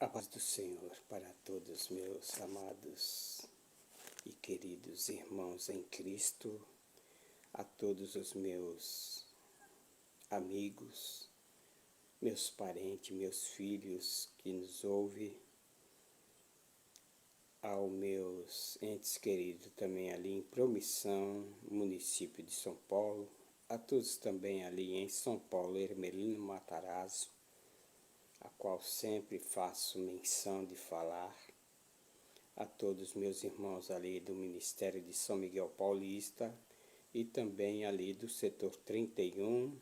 A paz do Senhor para todos meus amados e queridos irmãos em Cristo, a todos os meus amigos, meus parentes, meus filhos que nos ouvem, aos meus entes queridos também ali em Promissão, município de São Paulo, a todos também ali em São Paulo, Hermelino Matarazzo, a qual sempre faço menção de falar, a todos meus irmãos ali do Ministério de São Miguel Paulista e também ali do setor 31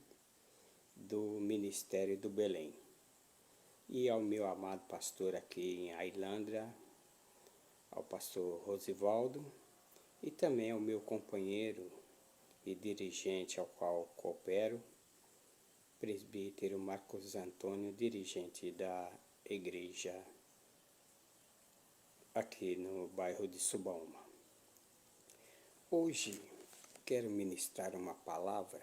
do Ministério do Belém. E ao meu amado pastor aqui em Ailândia, ao pastor Rosivaldo, e também ao meu companheiro e dirigente ao qual coopero, presbítero Marcos Antônio, dirigente da igreja aqui no bairro de Subaúma. Hoje quero ministrar uma palavra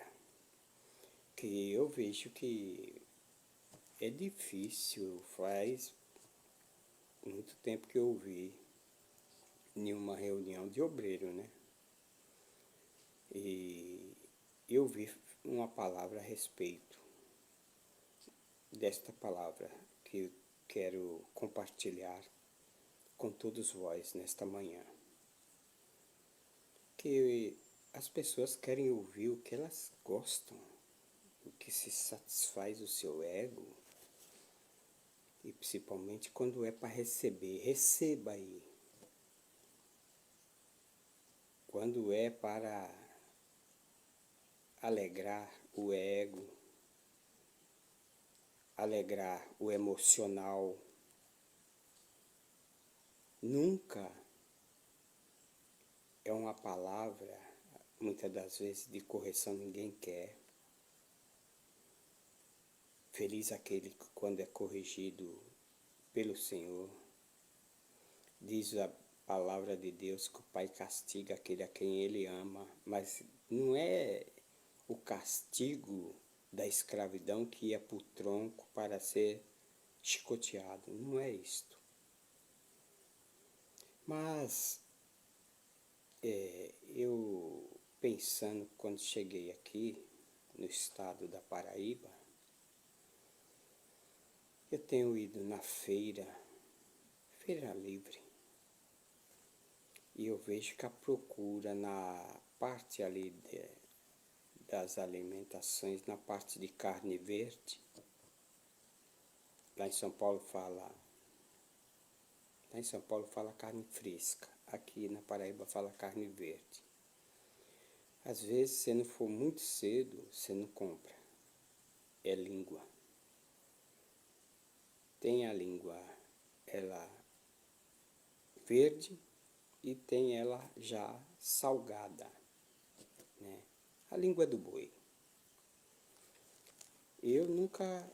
que eu vejo que é difícil, faz muito tempo que eu ouvi em uma reunião de obreiro, né? E eu vi uma palavra a respeito desta palavra que eu quero compartilhar com todos vós nesta manhã. Que as pessoas querem ouvir o que elas gostam, o que se satisfaz o seu ego, e principalmente quando é para receber, receba aí. Quando é para alegrar o ego, alegrar o emocional, nunca é uma palavra, muitas das vezes, de correção ninguém quer. Feliz aquele que quando é corrigido pelo Senhor. Diz a palavra de Deus que o Pai castiga aquele a quem Ele ama, mas não é o castigo da escravidão que ia para o tronco para ser chicoteado, não é isto. Mas eu pensando quando cheguei aqui no estado da Paraíba, eu tenho ido na feira livre, e eu vejo que a procura na parte ali das alimentações, na parte de carne verde, lá em São Paulo fala carne fresca, aqui na Paraíba fala carne verde. Às vezes, se não for muito cedo, você não compra, é língua. Tem a língua, ela verde, e tem ela já salgada, né? A língua do boi. Eu nunca,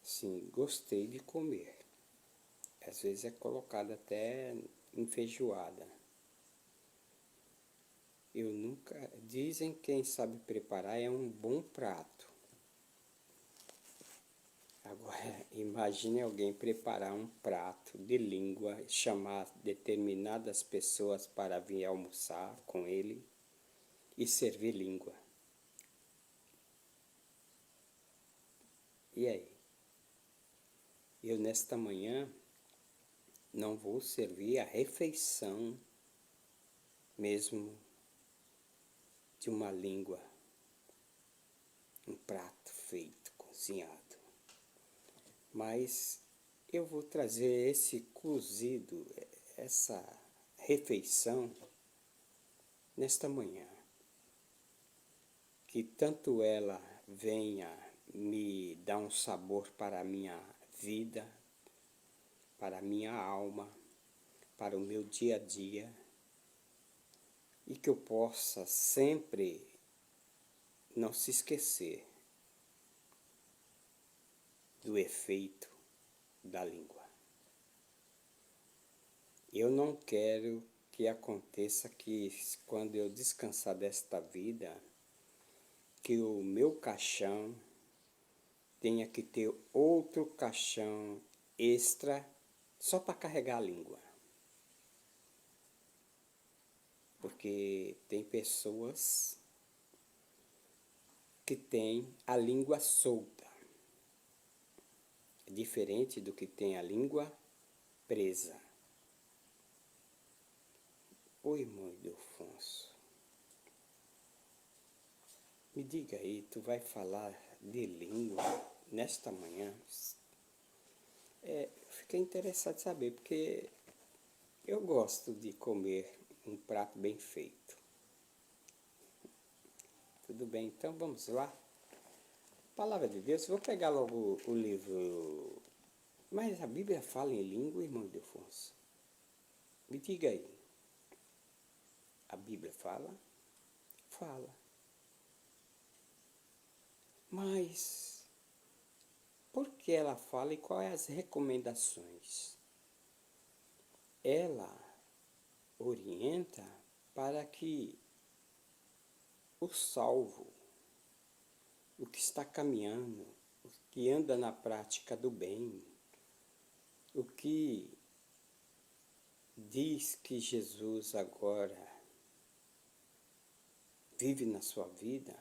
sim, gostei de comer. Às vezes é colocada até em feijoada. Eu nunca, dizem que quem sabe preparar é um bom prato. Agora, imagine alguém preparar um prato de língua, chamar determinadas pessoas para vir almoçar com ele e servir língua. E aí? Eu nesta manhã não vou servir a refeição mesmo de uma língua, um prato feito, cozinhado. Mas eu vou trazer esse cozido, essa refeição nesta manhã, que tanto ela venha me dar um sabor para a minha vida, para a minha alma, para o meu dia a dia, e que eu possa sempre não se esquecer do efeito da língua. Eu não quero que aconteça que quando eu descansar desta vida, que o meu caixão tenha que ter outro caixão extra só para carregar a língua. Porque tem pessoas que têm a língua solta, diferente do que tem a língua presa. Oi, irmão Ildefonso, me diga aí, tu vai falar de língua nesta manhã? Fiquei interessado em saber, porque eu gosto de comer um prato bem feito. Tudo bem, então vamos lá. Palavra de Deus, vou pegar logo o livro. Mas a Bíblia fala em língua, irmão Ildefonso? Me diga aí. A Bíblia fala? Fala. Mas por que ela fala e quais as recomendações? Ela orienta para que o salvo, o que está caminhando, o que anda na prática do bem, o que diz que Jesus agora vive na sua vida,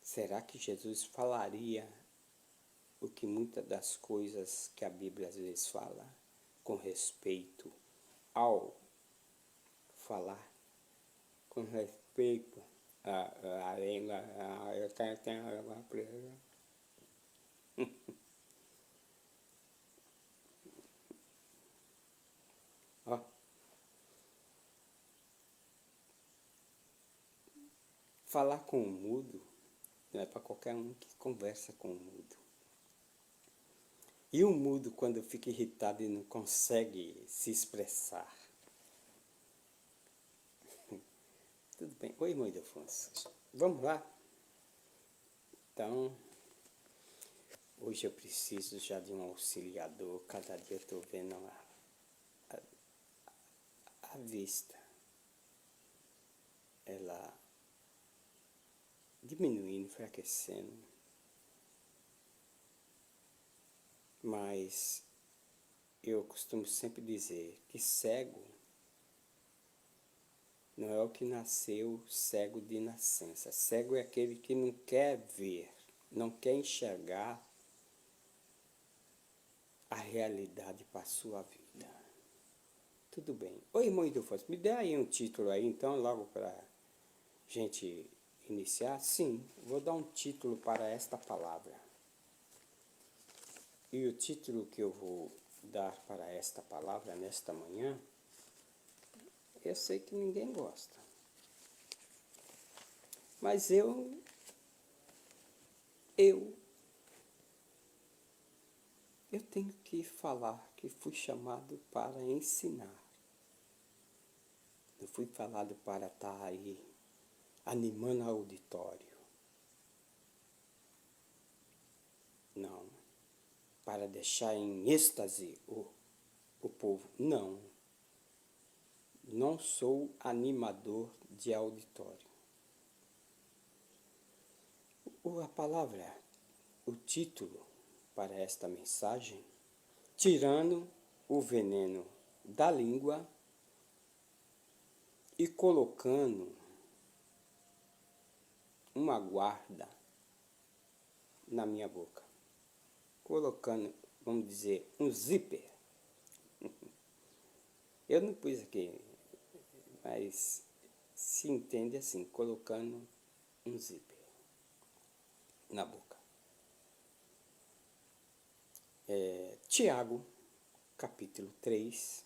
será que Jesus falaria o que muitas das coisas que a Bíblia às vezes fala com respeito ao falar? Com respeito à língua, eu tenho a língua presa. Ó, falar com o mudo não é para qualquer um que conversa com o mudo. E o mudo, quando fica irritado e não consegue se expressar? Tudo bem. Oi, irmão Ildefonso. Vamos lá? Então, hoje eu preciso já de um auxiliador. Cada dia eu estou vendo a vista. Ela diminuindo, enfraquecendo. Mas eu costumo sempre dizer que cego não é o que nasceu cego de nascença. Cego é aquele que não quer ver, não quer enxergar a realidade para a sua vida. Tudo bem. Oi, irmão Ildefonso, me dê aí um título aí, então, logo para a gente iniciar. Sim, vou dar um título para esta palavra. E o título que eu vou dar para esta palavra nesta manhã, eu sei que ninguém gosta. Mas eu tenho que falar que fui chamado para ensinar. Não fui falado para estar aí animando o auditório. Não. Para deixar em êxtase o povo. Não. Não sou animador de auditório. A palavra, o título para esta mensagem, tirando o veneno da língua e colocando uma guarda na minha boca. Colocando, vamos dizer, um zíper. Eu não pus aqui, mas se entende assim, colocando um zíper na boca. Tiago, capítulo 3,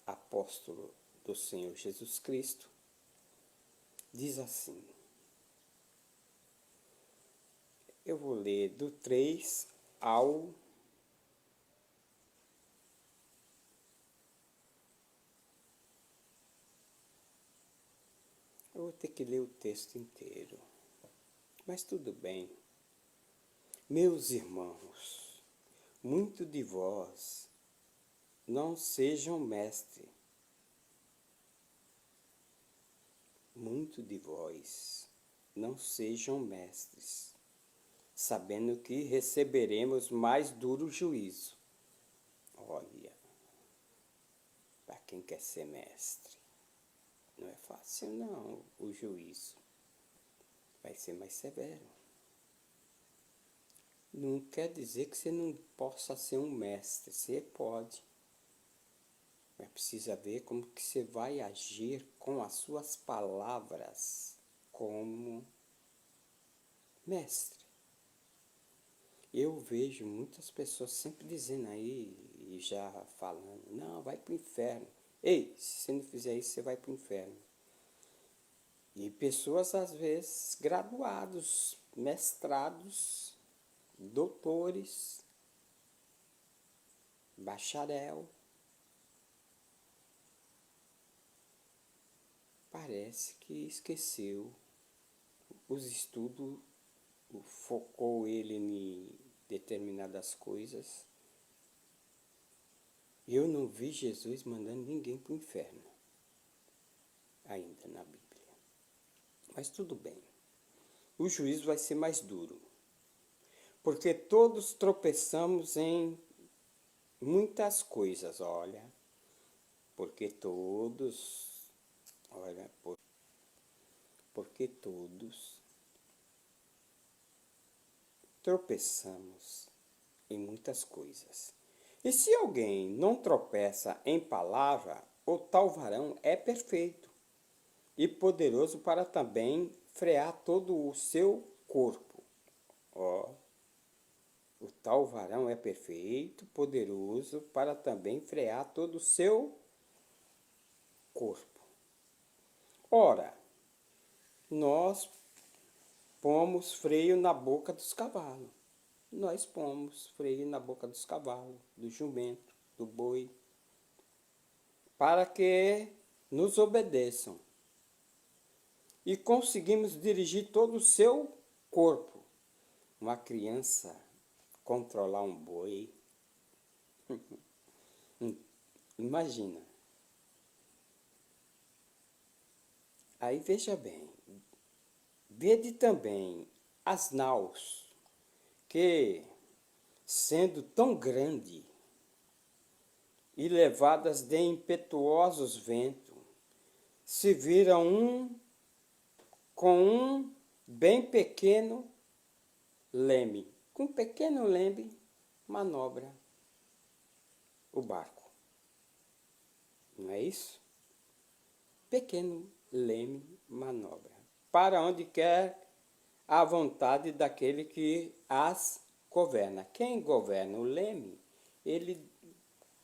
apóstolo do Senhor Jesus Cristo, diz assim. Eu vou ler do 3 ao 8. Eu vou ter que ler o texto inteiro, mas tudo bem. Meus irmãos, muito de vós não sejam mestres. Muito de vós não sejam mestres, sabendo que receberemos mais duro juízo. Olha, para quem quer ser mestre, não é fácil não, o juízo vai ser mais severo. Não quer dizer que você não possa ser um mestre, você pode. Mas precisa ver como que você vai agir com as suas palavras como mestre. Eu vejo muitas pessoas sempre dizendo aí, e já falando, não, vai para o inferno. Ei, se você não fizer isso, você vai para o inferno. E pessoas, às vezes, graduados, mestrados, doutores, bacharel, parece que esqueceu os estudos, focou ele em determinadas coisas. Eu não vi Jesus mandando ninguém para o inferno, ainda na Bíblia. Mas tudo bem, o juízo vai ser mais duro, porque todos tropeçamos em muitas coisas, olha, porque todos, olha, porque todos tropeçamos em muitas coisas. E se alguém não tropeça em palavra, o tal varão é perfeito e poderoso para também frear todo o seu corpo. Ó, o tal varão é perfeito, poderoso para também frear todo o seu corpo. Ora, nós pomos freio na boca dos cavalos. Nós pomos freio na boca dos cavalos, do jumento, do boi, para que nos obedeçam. E conseguimos dirigir todo o seu corpo. Uma criança controlar um boi, imagina. Aí veja bem, vede também as naus, que, sendo tão grande e levadas de impetuosos ventos, se viram com um bem pequeno leme. Com um pequeno leme, manobra o barco. Não é isso? Pequeno leme, manobra. Para onde quer a vontade daquele que as governa. Quem governa o leme, ele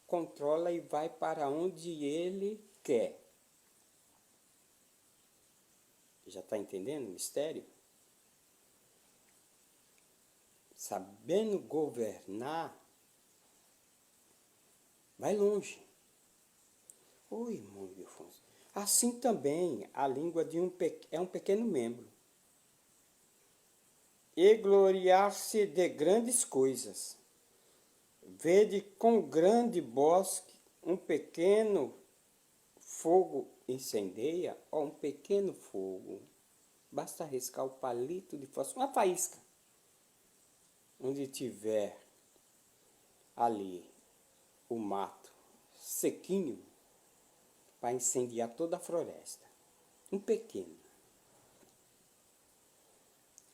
controla e vai para onde ele quer. Já está entendendo o mistério? Sabendo governar, vai longe. Oi, irmão Ildefonso. Assim também a língua de é um pequeno membro. E gloriar-se de grandes coisas. Vede com grande bosque um pequeno fogo incendeia, ó, um pequeno fogo. Basta riscar o palito de fósforo, uma faísca. Onde tiver ali o mato sequinho, para incendiar toda a floresta. Um pequeno.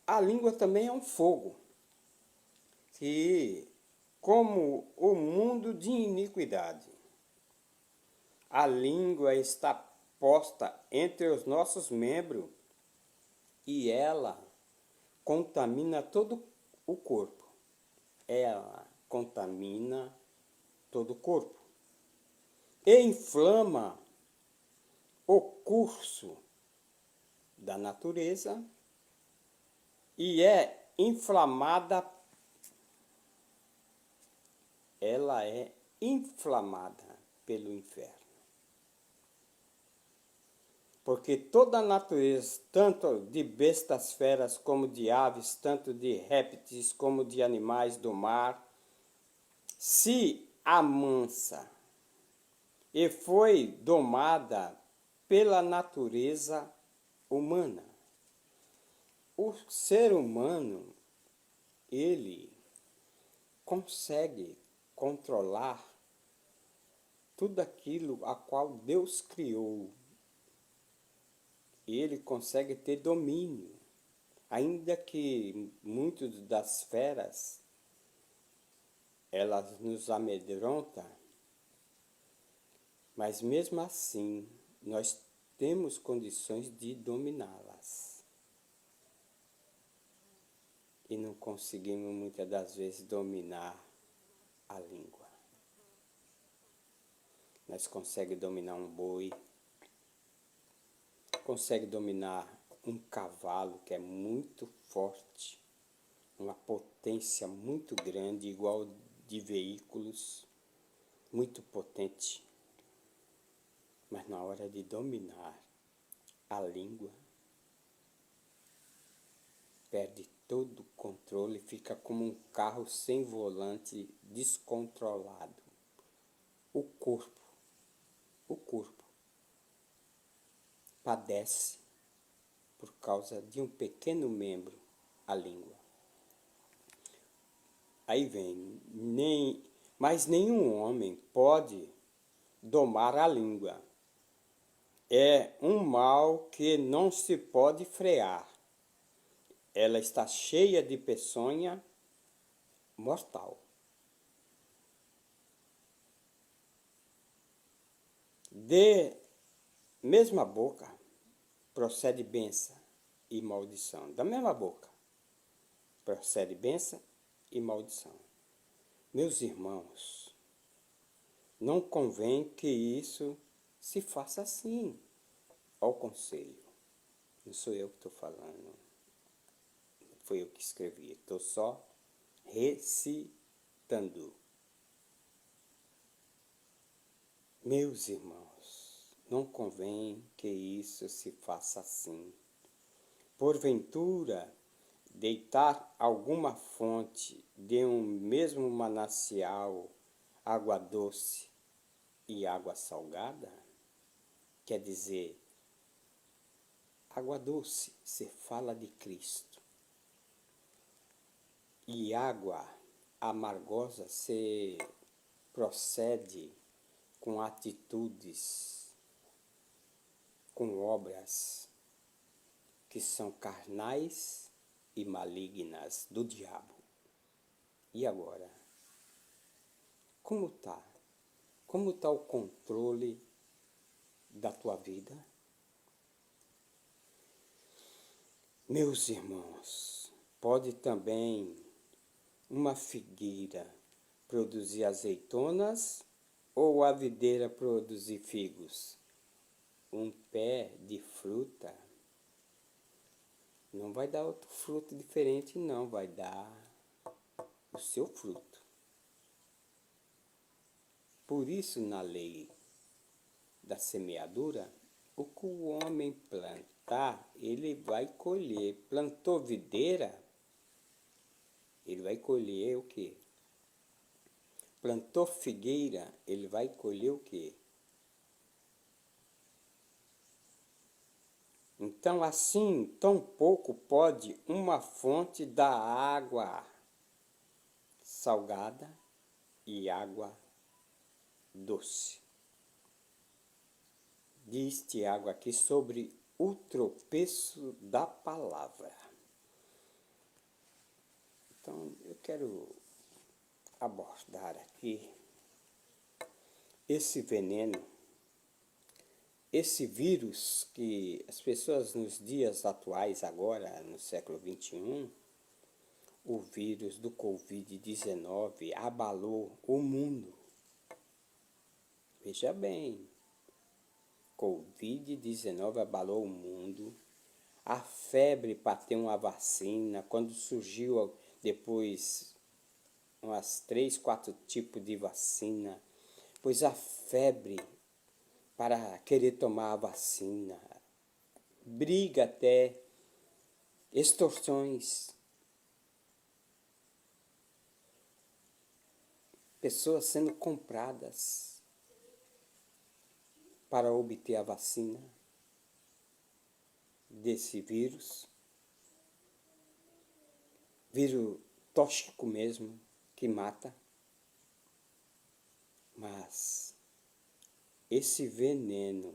A língua também é um fogo, que, como o mundo de iniquidade, a língua está posta entre os nossos membros e ela contamina todo o corpo. Ela contamina todo o corpo e inflama o curso da natureza e é inflamada, ela é inflamada pelo inferno. Porque toda a natureza, tanto de bestas feras como de aves, tanto de répteis como de animais do mar, se amansa e foi domada pela natureza humana. O ser humano, ele consegue controlar tudo aquilo a qual Deus criou. Ele consegue ter domínio, ainda que muitas das feras elas nos amedrontam, mas mesmo assim nós temos condições de dominá-las. E não conseguimos muitas das vezes dominar a língua. Nós conseguimos dominar um boi, consegue dominar um cavalo que é muito forte, uma potência muito grande, igual de veículos, muito potente. Mas na hora de dominar a língua, perde todo o controle, fica como um carro sem volante, descontrolado. O corpo padece por causa de um pequeno membro, a língua. Aí vem, mas nenhum homem pode domar a língua. É um mal que não se pode frear. Ela está cheia de peçonha mortal. De mesma boca procede bênção e maldição. Da mesma boca procede bênção e maldição. Meus irmãos, não convém que isso se faça assim. Ao conselho. Não sou eu que estou falando. Foi eu que escrevi. Estou só recitando. Meus irmãos, não convém que isso se faça assim. Porventura, deitar alguma fonte de um mesmo manancial, água doce e água salgada? Quer dizer, água doce, se fala de Cristo. E água amargosa se procede com atitudes, com obras que são carnais e malignas do diabo. E agora? Como está? Como está o controle da tua vida? Meus irmãos, pode também uma figueira produzir azeitonas ou a videira produzir figos? Um pé de fruta não vai dar outro fruto diferente, não. Vai dar o seu fruto. Por isso, na lei da semeadura, o que o homem plantar, ele vai colher. Plantou videira, ele vai colher o quê? Plantou figueira, ele vai colher o quê? Então, assim, tão pouco pode uma fonte dar água salgada e água doce. Diz Tiago aqui sobre o tropeço da palavra. Então, eu quero abordar aqui esse veneno, esse vírus que as pessoas nos dias atuais, agora no século XXI, o vírus do Covid-19 abalou o mundo. Veja bem, Covid-19 abalou o mundo. A febre para ter uma vacina, quando surgiu depois umas 3, 4 tipos de vacina, pois a febre para querer tomar a vacina, briga até, extorsões, pessoas sendo compradas para obter a vacina desse vírus tóxico mesmo, que mata. Mas esse veneno,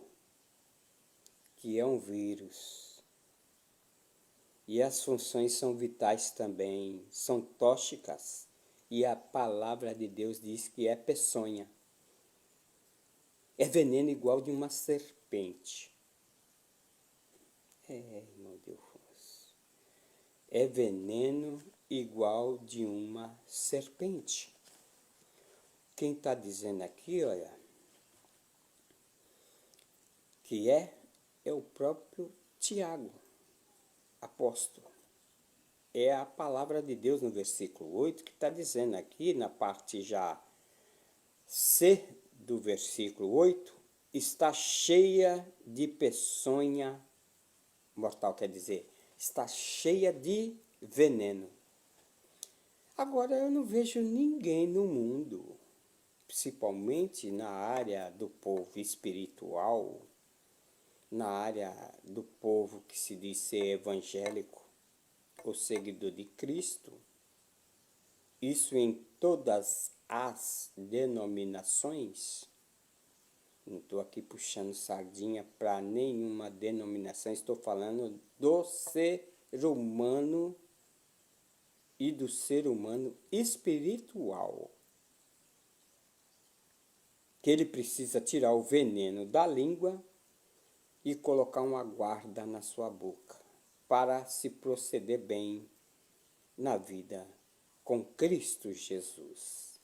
que é um vírus, e as funções são vitais também, são tóxicas, e a palavra de Deus diz que é peçonha. É veneno igual de uma serpente. Irmão Deus. É veneno igual de uma serpente. Quem está dizendo aqui, olha, que é o próprio Tiago, apóstolo. É a palavra de Deus no versículo 8 que está dizendo aqui, na parte já C do versículo 8, está cheia de peçonha mortal, quer dizer, está cheia de veneno. Agora, eu não vejo ninguém no mundo, principalmente na área do povo espiritual, na área do povo que se diz ser evangélico, o seguidor de Cristo, isso em todas as denominações. Não estou aqui puxando sardinha para nenhuma denominação, estou falando do ser humano e do ser humano espiritual. Que ele precisa tirar o veneno da língua e colocar uma guarda na sua boca, para se proceder bem na vida com Cristo Jesus.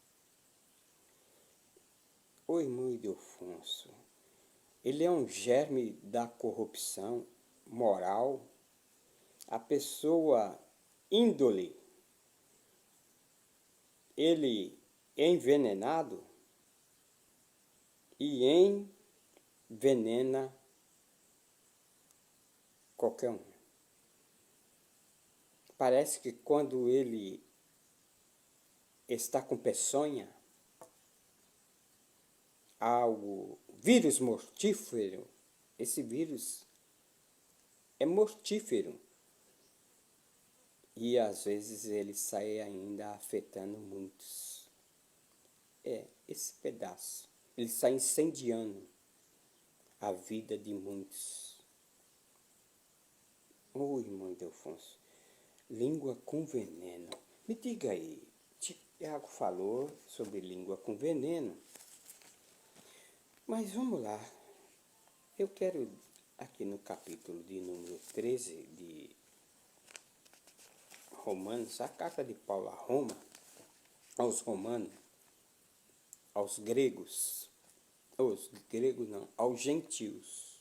O irmão Ildefonso, ele é um germe da corrupção moral. A pessoa índole, ele é envenenado e envenena qualquer um. Parece que quando ele está com peçonha, algo, vírus mortífero, esse vírus é mortífero. E às vezes ele sai ainda afetando muitos. Esse pedaço, ele sai incendiando a vida de muitos. Irmão Ildefonso, língua com veneno. Me diga aí, Tiago falou sobre língua com veneno, mas vamos lá. Eu quero, aqui no capítulo de número 13 de Romanos, a carta de Paulo a Roma, aos romanos, aos gregos não, aos gentios.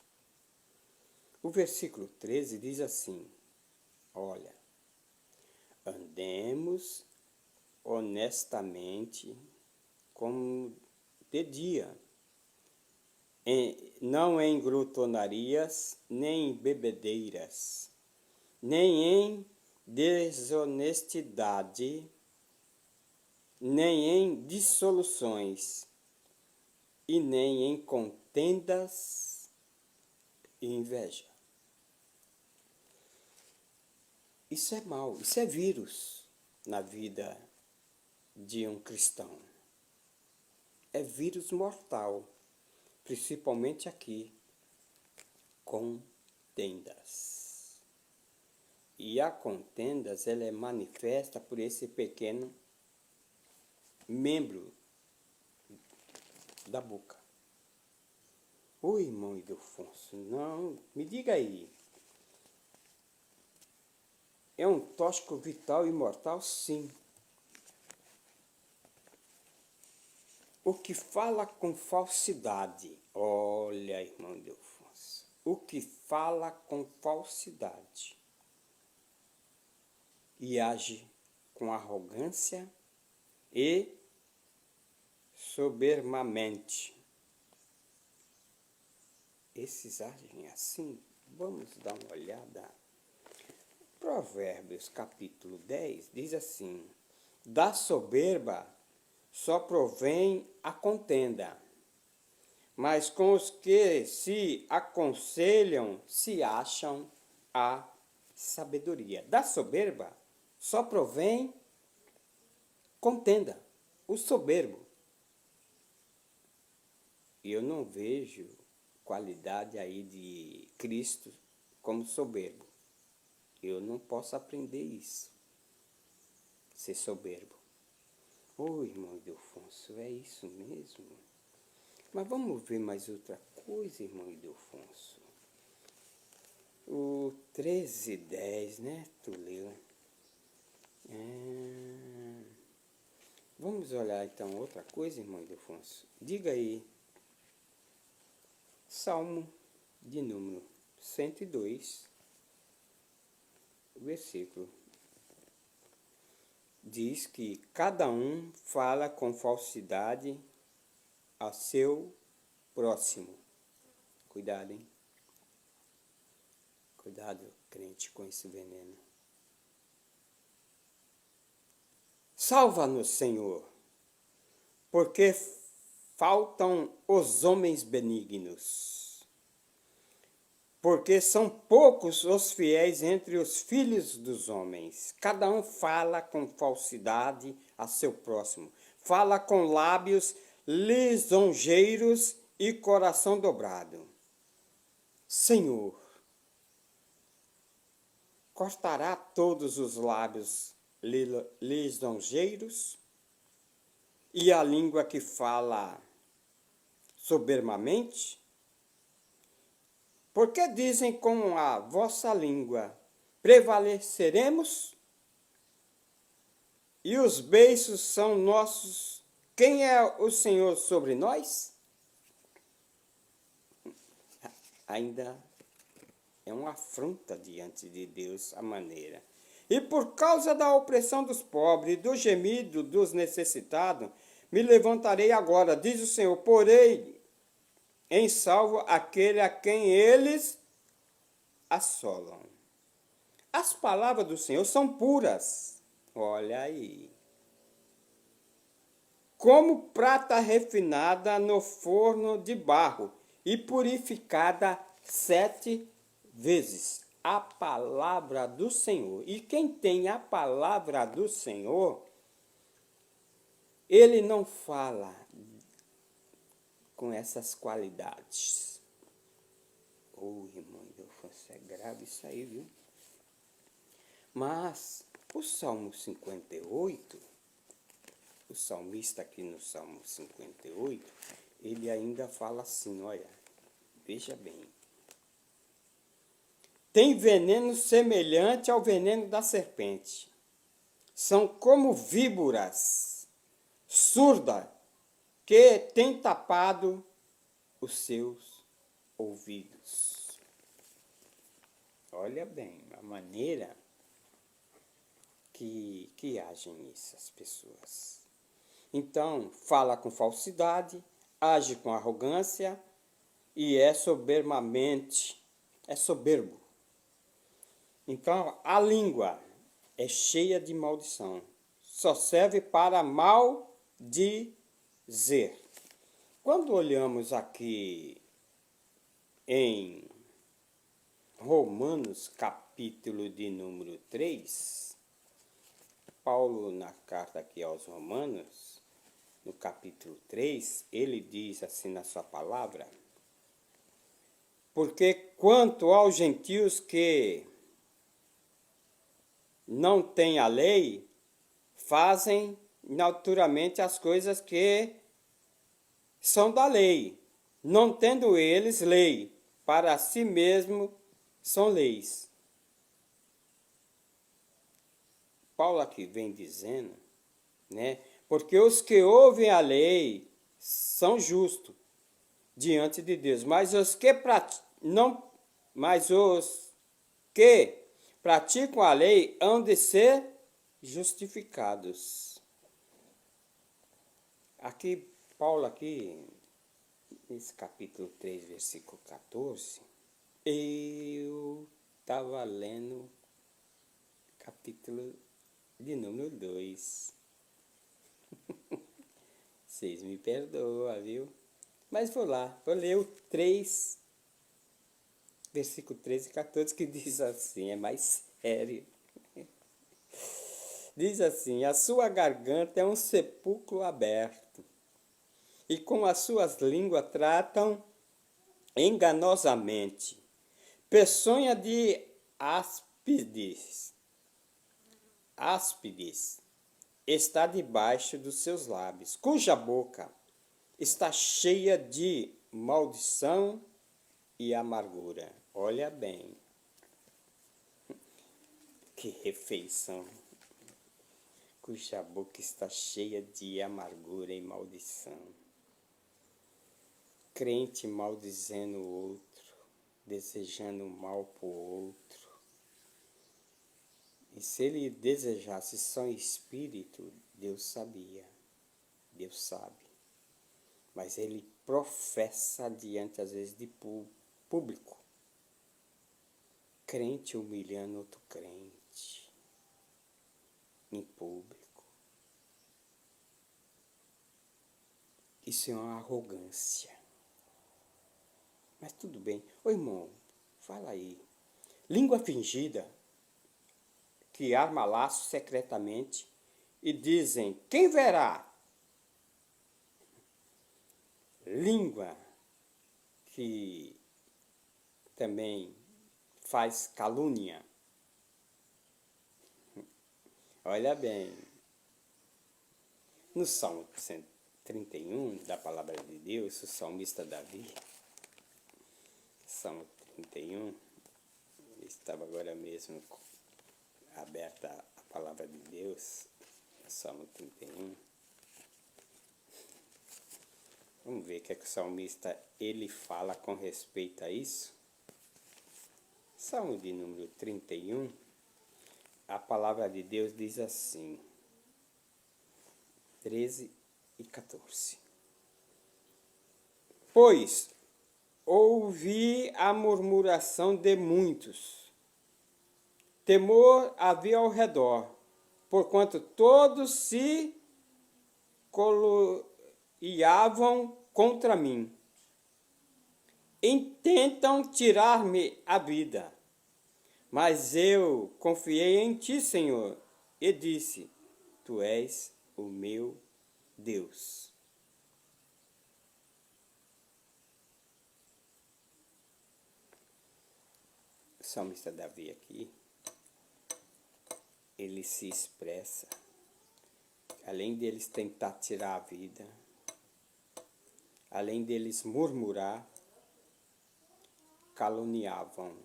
O versículo 13 diz assim, olha, andemos honestamente como de dia, não em glutonarias, nem em bebedeiras, nem em desonestidade, nem em dissoluções, e nem em contendas e inveja. Isso é mal, isso é vírus na vida de um cristão. É vírus mortal, principalmente aqui, contendas. E a contendas, ela é manifesta por esse pequeno membro da boca. Irmão Ildefonso, não, me diga aí. É um tóxico vital e mortal? Sim. O que fala com falsidade, olha, irmão Ildefonso, o que fala com falsidade e age com arrogância e soberbamente. Esses agem assim? Vamos dar uma olhada. Provérbios capítulo 10 diz assim, da soberba só provém a contenda, mas com os que se aconselham se acham a sabedoria. Da soberba só provém contenda, o soberbo. E eu não vejo qualidade aí de Cristo como soberbo. Eu não posso aprender isso, ser soberbo. Ô, irmão Ildefonso, é isso mesmo? Mas vamos ver mais outra coisa, irmão Ildefonso. O 13:10, né? Tu leu. Vamos olhar então outra coisa, irmão Ildefonso. Diga aí. Salmo de número 102, versículo. Diz que cada um fala com falsidade ao seu próximo. Cuidado, hein? Cuidado, crente, com esse veneno. Salva-nos, Senhor, porque faltam os homens benignos, porque são poucos os fiéis entre os filhos dos homens. Cada um fala com falsidade a seu próximo, fala com lábios lisonjeiros e coração dobrado. Senhor, cortará todos os lábios lisonjeiros e a língua que fala soberbamente? Porque dizem com a vossa língua, prevaleceremos? E os beiços são nossos. Quem é o Senhor sobre nós? Ainda é uma afronta diante de Deus a maneira. E por causa da opressão dos pobres, do gemido dos necessitados, me levantarei agora, diz o Senhor, porei em salvo aquele a quem eles assolam. As palavras do Senhor são puras. Olha aí. Como prata refinada no forno de barro e purificada 7 vezes. A palavra do Senhor. E quem tem a palavra do Senhor, ele não fala com essas qualidades. Irmão, é grave isso aí, viu? Mas o Salmo 58, o salmista aqui no Salmo 58, ele ainda fala assim, olha, veja bem. Tem veneno semelhante ao veneno da serpente. São como víboras surdas que têm tapado os seus ouvidos. Olha bem a maneira que agem essas pessoas. Então, fala com falsidade, age com arrogância e é soberbo. Então, a língua é cheia de maldição. Só serve para maldizer. Quando olhamos aqui em Romanos, capítulo de número 3, Paulo, na carta aqui aos Romanos, no capítulo 3, ele diz assim na sua palavra, porque quanto aos gentios que não têm a lei, fazem naturalmente as coisas que são da lei, não tendo eles lei, para si mesmo são leis. Paulo aqui vem dizendo, né? Porque os que ouvem a lei são justos diante de Deus, mas os que praticam a lei hão de ser justificados. Aqui, Paulo aqui, nesse capítulo 3, versículo 14, eu estava lendo capítulo de número 2. Vocês me perdoam, viu? Mas vou ler o 3, versículo 13 e 14, que diz assim, é mais sério. Diz assim, a sua garganta é um sepulcro aberto, e com as suas línguas tratam enganosamente. Peçonha de áspides está debaixo dos seus lábios, cuja boca está cheia de maldição e amargura. Olha bem, que refeição, cuja boca está cheia de amargura e maldição. Crente maldizendo o outro, desejando mal para o outro. E se ele desejasse só espírito, Deus sabia, Deus sabe. Mas ele professa diante, às vezes, de público. Crente humilhando outro crente, em público. Isso é uma arrogância. Mas tudo bem. Ô irmão, fala aí. Língua fingida, que arma laço secretamente e dizem, quem verá? Língua que também faz calúnia. Olha bem, no Salmo 131 da Palavra de Deus, o salmista Davi, Salmo 31, estava agora mesmo aberta a Palavra de Deus, Salmo 31. Vamos ver o que é que o salmista ele fala com respeito a isso. Salmo de número 31, a palavra de Deus diz assim, 13 e 14. Pois ouvi a murmuração de muitos, temor havia ao redor, porquanto todos se coluiavam contra mim. Intentam tirar-me a vida. Mas eu confiei em ti, Senhor, e disse, tu és o meu Deus. O salmista Davi aqui, ele se expressa, além deles tentar tirar a vida, além deles murmurar, caluniavam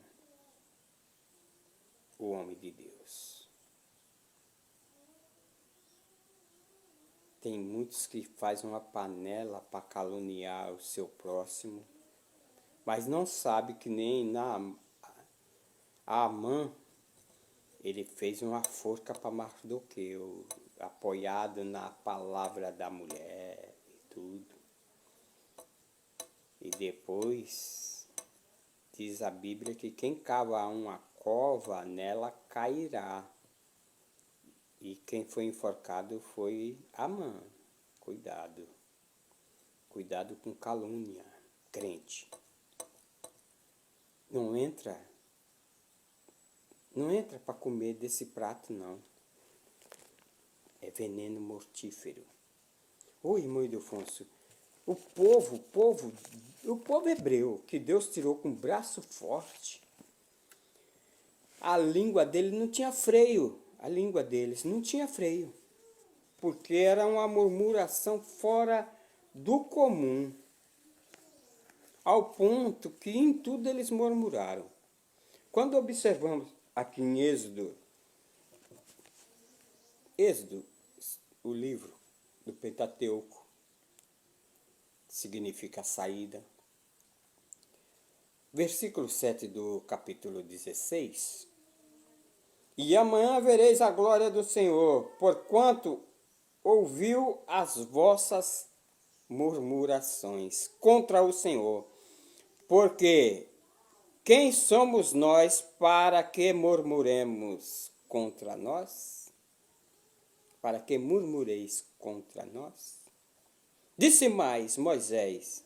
o homem de Deus. Tem muitos que fazem uma panela para caluniar o seu próximo, mas não sabe que nem Amã, ele fez uma forca para Mardoqueu, apoiado na palavra da mulher e tudo. E depois, diz a Bíblia que quem cava uma cova, nela cairá. E quem foi enforcado foi Amã. Cuidado. Cuidado com calúnia, crente. Não entra para comer desse prato, não. É veneno mortífero. Ô, irmão Ildefonso, o povo hebreu, que Deus tirou com braço forte, a língua dele não tinha freio. A língua deles não tinha freio. Porque era uma murmuração fora do comum. Ao ponto que em tudo eles murmuraram. Quando observamos aqui em Êxodo, o livro do Pentateuco, significa saída. Versículo 7 do capítulo 16. E amanhã vereis a glória do Senhor, porquanto ouviu as vossas murmurações contra o Senhor. Porque quem somos nós para que murmuremos contra nós? Para que murmureis contra nós? Disse mais Moisés,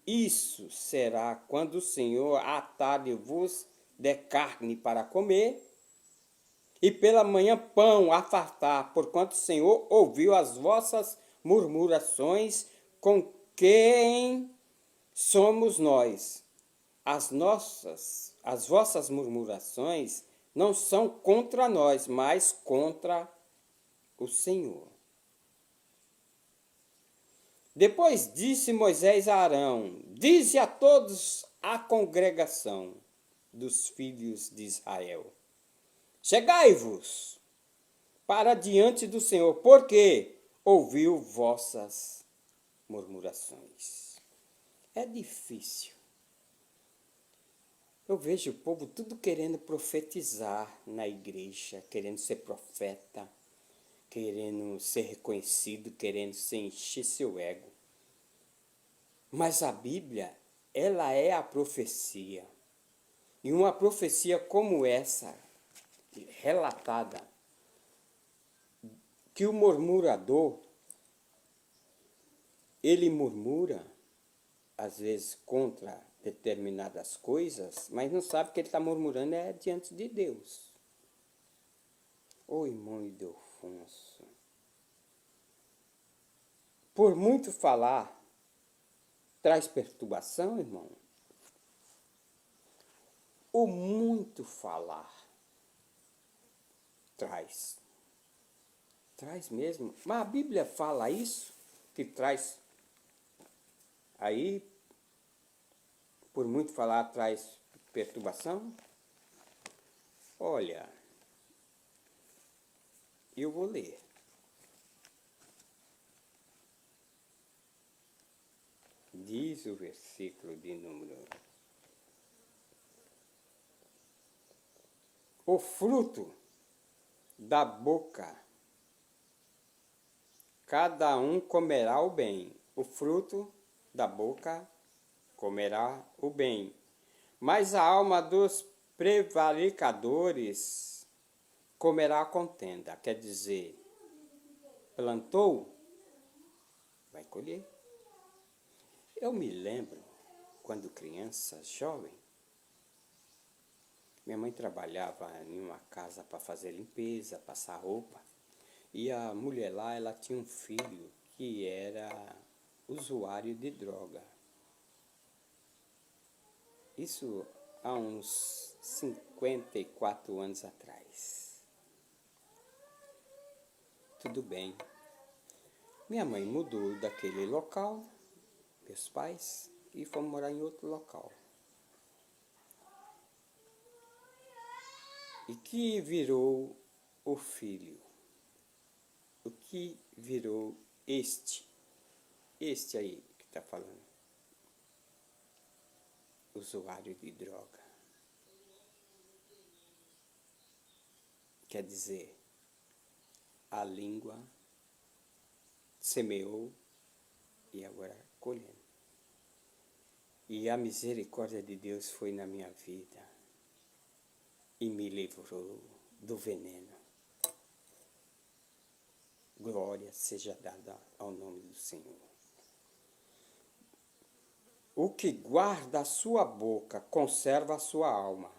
isso será quando o Senhor à tarde vos der carne para comer, e pela manhã pão a fartar, porquanto o Senhor ouviu as vossas murmurações com quem somos nós? As vossas murmurações não são contra nós, mas contra o Senhor. Depois disse Moisés a Arão: dize a todos a congregação dos filhos de Israel: chegai-vos para diante do Senhor, porque ouviu vossas murmurações. É difícil. Eu vejo o povo tudo querendo profetizar na igreja, querendo ser profeta, querendo ser reconhecido, querendo se encher seu ego. Mas a Bíblia, ela é a profecia. E uma profecia como essa, relatada, que o murmurador, ele murmura, às vezes, contra determinadas coisas, mas não sabe que ele está murmurando é diante de Deus. Ô irmão Ildefonso, por muito falar, traz perturbação, irmão? O muito falar traz. Traz mesmo. Mas a Bíblia fala isso, que traz. Aí, por muito falar, traz perturbação? Olha, eu vou ler. Diz o versículo de número: o fruto da boca, cada um comerá o bem. O fruto da boca comerá o bem. Mas a alma dos prevaricadores comerá a contenda. Quer dizer, plantou, vai colher. Eu me lembro, quando criança, jovem, minha mãe trabalhava em uma casa para fazer limpeza, passar roupa. E a mulher lá, ela tinha um filho que era usuário de droga. Isso há uns 54 anos atrás. Tudo bem. Minha mãe mudou daquele local, meus pais, e fomos morar em outro local. E que virou o filho? O que virou este aí que está falando? Usuário de droga. Quer dizer, a língua semeou e agora colhendo. E a misericórdia de Deus foi na minha vida e me livrou do veneno. Glória seja dada ao nome do Senhor. O que guarda a sua boca conserva a sua alma,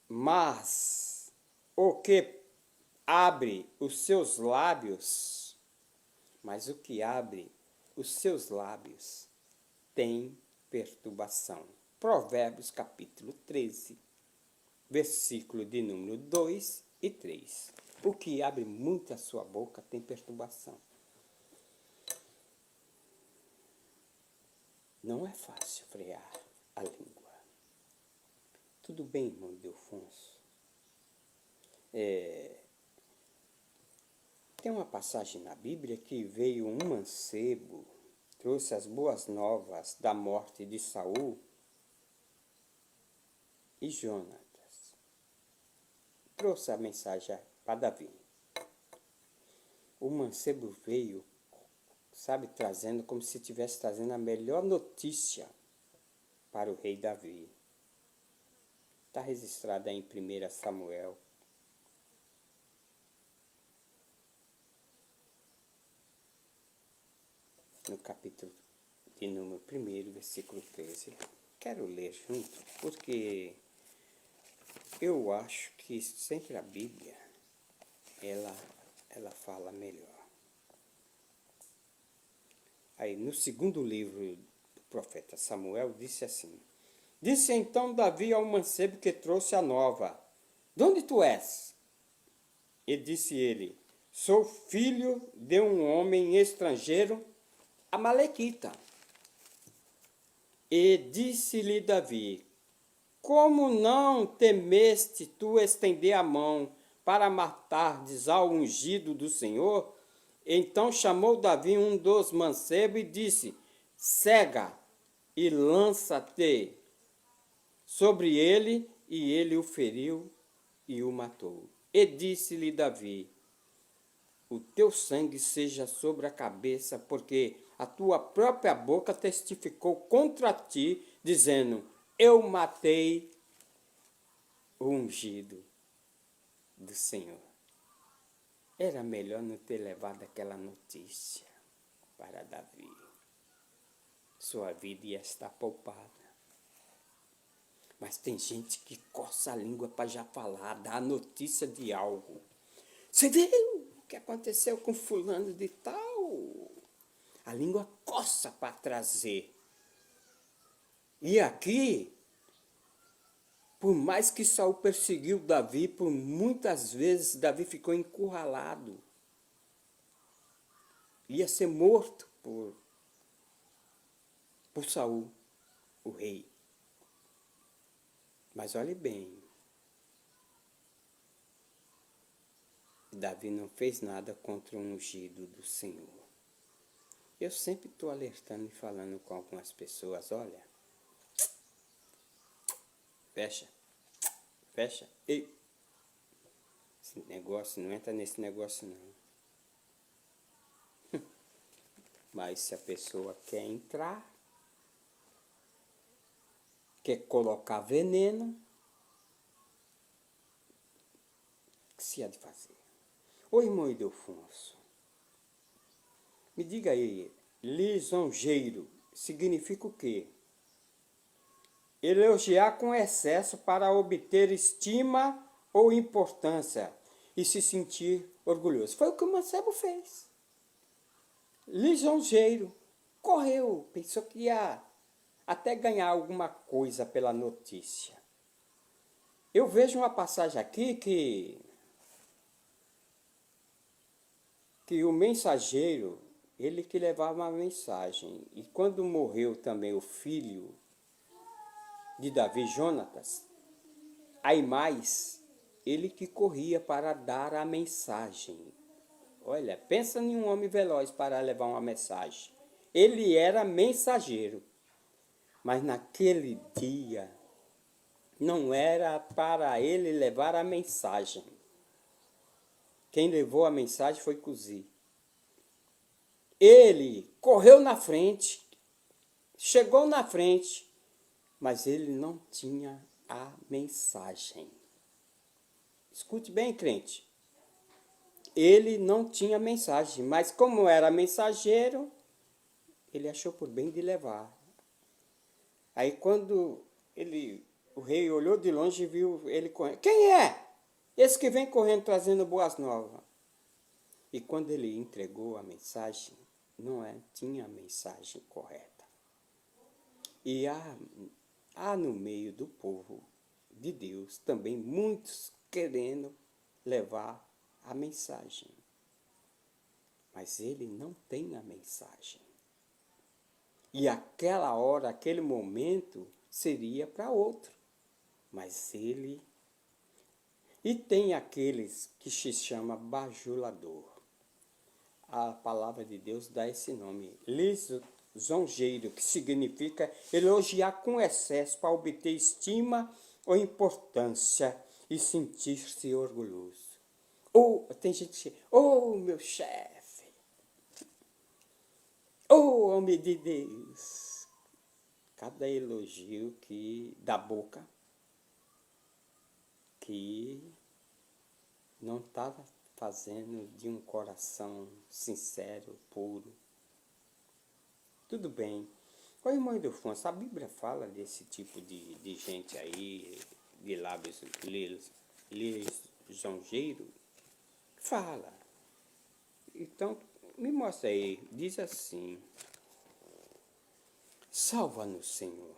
mas o que abre os seus lábios, tem perturbação. Provérbios capítulo 13, versículo de número 2 e 3. O que abre muito a sua boca tem perturbação. Não é fácil frear a língua. Tudo bem, irmão Ildefonso? Tem uma passagem na Bíblia que veio um mancebo, trouxe as boas novas da morte de Saul e Jonatas. Trouxe a mensagem para Davi. O mancebo veio, sabe, trazendo como se estivesse trazendo a melhor notícia para o rei Davi. Está registrada em 1 Samuel. No capítulo de número 1, versículo 13. Quero ler junto, porque eu acho que sempre a Bíblia, ela fala melhor. Aí, no segundo livro do profeta Samuel, disse assim: Disse então Davi ao mancebo que trouxe a nova: De onde tu és? E disse ele: Sou filho de um homem estrangeiro, amalequita. E disse-lhe Davi: Como não temeste tu estender a mão para matardes ao ungido do Senhor? Então chamou Davi um dos mancebos e disse: Cega e lança-te sobre ele, e ele o feriu e o matou. E disse-lhe Davi: O teu sangue seja sobre a cabeça, porque a tua própria boca testificou contra ti, dizendo: Eu matei o ungido do Senhor. Era melhor não ter levado aquela notícia para Davi. Sua vida ia estar poupada. Mas tem gente que coça a língua para já falar, dar a notícia de algo. Você viu o que aconteceu com fulano de tal? A língua coça para trazer. E aqui, por mais que Saul perseguiu Davi, por muitas vezes Davi ficou encurralado. Ia ser morto por Saul, o rei. Mas olhe bem, Davi não fez nada contra o ungido do Senhor. Eu sempre estou alertando e falando com algumas pessoas: olha, fecha, ei, esse negócio, não entra nesse negócio não. Mas se a pessoa quer entrar, quer colocar veneno, o que se há de fazer? Ô irmão Ildefonso, me diga aí, lisonjeiro significa o quê? Elogiar com excesso para obter estima ou importância e se sentir orgulhoso. Foi o que o mancebo fez. Lisonjeiro, correu, pensou que ia até ganhar alguma coisa pela notícia. Eu vejo uma passagem aqui que o mensageiro, ele que levava a mensagem, e quando morreu também o filho de Davi, Jonatas, Aimais, ele que corria para dar a mensagem. Olha, pensa em um homem veloz para levar uma mensagem. Ele era mensageiro, mas naquele dia não era para ele levar a mensagem. Quem levou a mensagem foi Cusi. Ele correu na frente, chegou na frente, mas ele não tinha a mensagem. Escute bem, crente. Ele não tinha mensagem, mas como era mensageiro, ele achou por bem de levar. Aí quando o rei olhou de longe e viu ele correndo. Quem é? Esse que vem correndo trazendo boas novas. E quando ele entregou a mensagem, não tinha a mensagem correta. E há no meio do povo de Deus também muitos querendo levar a mensagem. Mas ele não tem a mensagem. E aquela hora, aquele momento, seria para outro. Mas ele... E tem aqueles que se chama bajulador. A palavra de Deus dá esse nome, lisonjeiro, que significa elogiar com excesso para obter estima ou importância e sentir-se orgulhoso. Ou tem gente que meu chefe, homem de Deus. Cada elogio da boca que não estava fazendo de um coração sincero, puro. Tudo bem. Ô irmão Ildefonso, a Bíblia fala desse tipo de gente aí, de lábios lisonjeiro? Fala. Então, me mostra aí. Diz assim: Salva-nos, Senhor,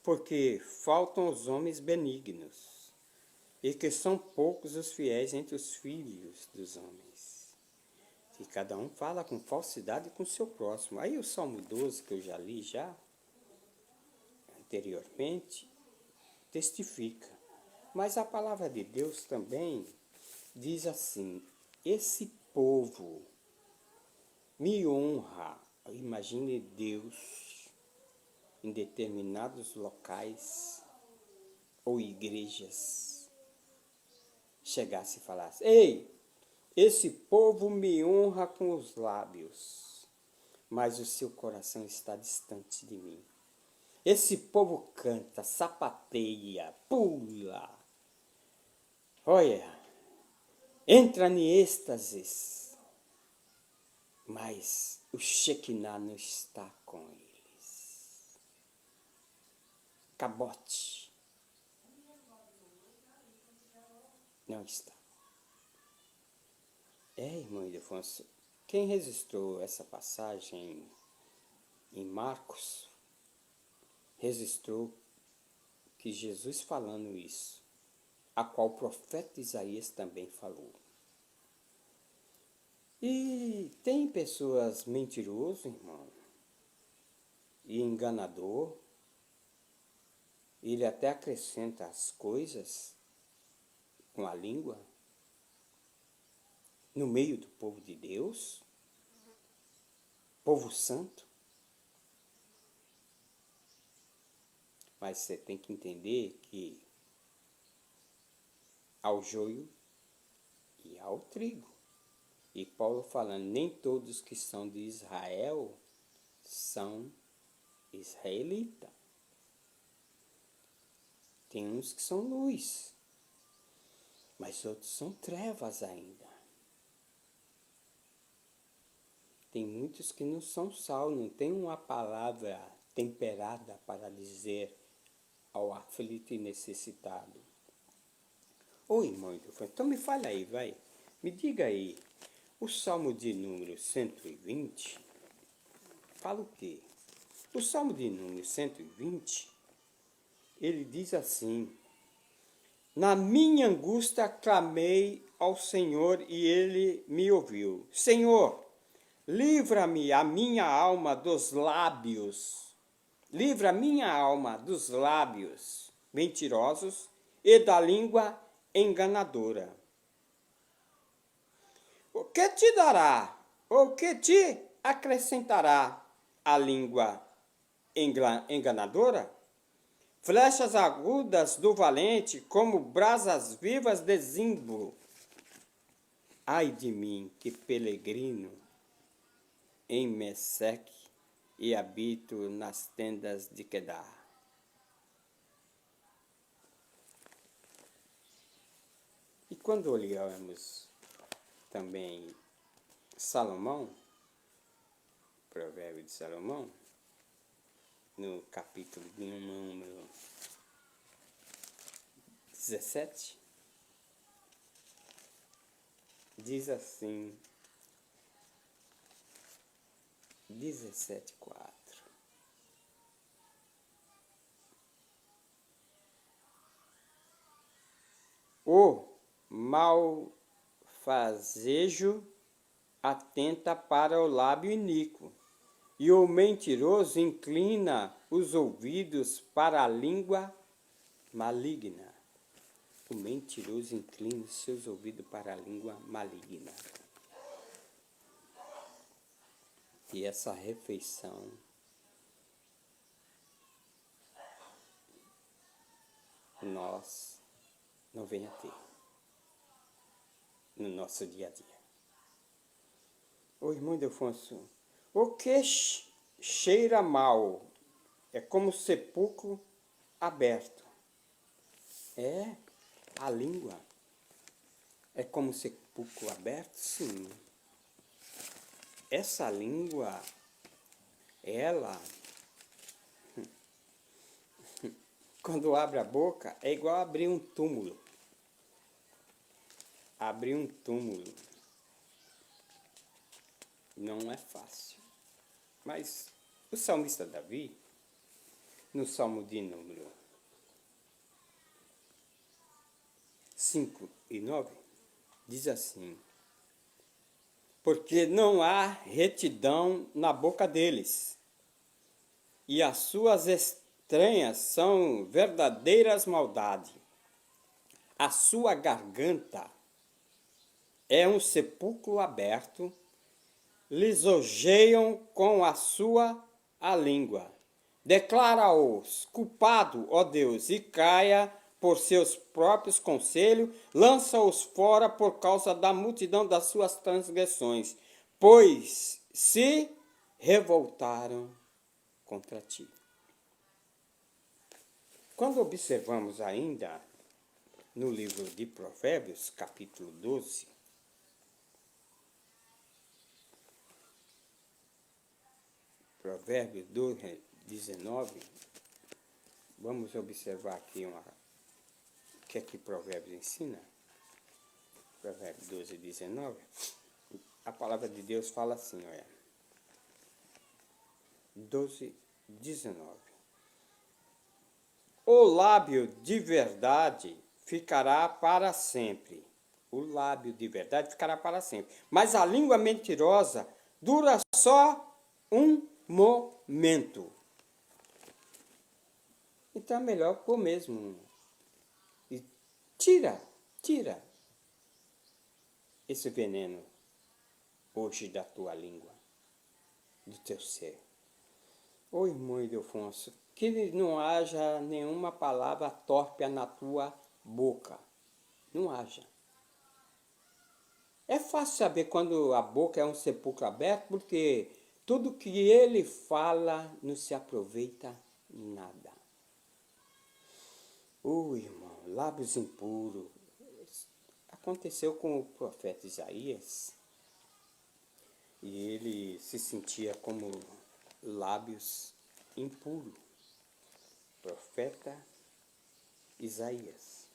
porque faltam os homens benignos, e que são poucos os fiéis entre os filhos dos homens. E cada um fala com falsidade com o seu próximo. Aí o Salmo 12, que eu já li anteriormente, testifica. Mas a palavra de Deus também diz assim: esse povo me honra. Imagine Deus em determinados locais ou igrejas chegasse e falasse: ei, esse povo me honra com os lábios, mas o seu coração está distante de mim. Esse povo canta, sapateia, pula, olha, entra em êxtases, mas o Shekinah não está com eles. Cabote não está. Irmão Ildefonso, quem registrou essa passagem em Marcos, registrou que Jesus falando isso, a qual o profeta Isaías também falou. E tem pessoas mentirosas, irmão, e enganador. Ele até acrescenta as coisas com a língua no meio do povo de Deus, povo santo. Mas você tem que entender que ao joio e ao trigo. E Paulo falando, nem todos que são de Israel são israelitas. Tem uns que são luz, mas outros são trevas ainda. Tem muitos que não são sal, não tem uma palavra temperada para dizer ao aflito e necessitado. Ô irmão, então me fala aí, vai. Me diga aí, o Salmo de número 120 fala o quê? O Salmo de número 120, ele diz assim: na minha angústia clamei ao Senhor e ele me ouviu. Senhor, livra-me a minha alma dos lábios. Livra a minha alma dos lábios mentirosos e da língua enganadora. O que te dará? O que te acrescentará a língua enganadora? Flechas agudas do valente, como brasas vivas de zimbro. Ai de mim, que peregrino em Meseque e habito nas tendas de Quedar. E quando olhamos também Salomão, Provérbio de Salomão, no capítulo de número 17, diz assim, 17:4. O malfazejo atenta para o lábio iníquo, e o mentiroso inclina os ouvidos para a língua maligna. O mentiroso inclina os seus ouvidos para a língua maligna. E essa refeição nós não venha a ter no nosso dia a dia. Ô irmão Ildefonso, o que cheira mal é como sepulcro aberto. É, a língua é como sepulcro aberto, sim. Essa língua, ela, quando abre a boca, é igual abrir um túmulo. Abrir um túmulo não é fácil, mas O salmista Davi, no Salmo de número 5 e 9, diz assim: porque não há retidão na boca deles, e as suas entranhas são verdadeiras maldade. A sua garganta é um sepulcro aberto, lisonjeiam com a sua língua. Declara-os culpado, ó Deus, e caia por seus próprios conselhos, lança-os fora por causa da multidão das suas transgressões, pois se revoltaram contra ti. Quando observamos ainda no livro de Provérbios, capítulo 12, Provérbios 12, 19, vamos observar aqui o que é que Provérbios ensina. Provérbios 12, 19, a palavra de Deus fala assim, olha, 12, 19. O lábio de verdade ficará para sempre. O lábio de verdade ficará para sempre. Mas a língua mentirosa dura só um momento. Então é melhor pôr mesmo. E tira esse veneno hoje da tua língua, do teu ser. Ô irmão Ildefonso, que não haja nenhuma palavra torpe na tua boca. Não haja. É fácil saber quando a boca é um sepulcro aberto, porque tudo que ele fala não se aproveita nada. Ô irmão, lábios impuros. Aconteceu com o profeta Isaías. E ele se sentia como lábios impuros. Profeta Isaías.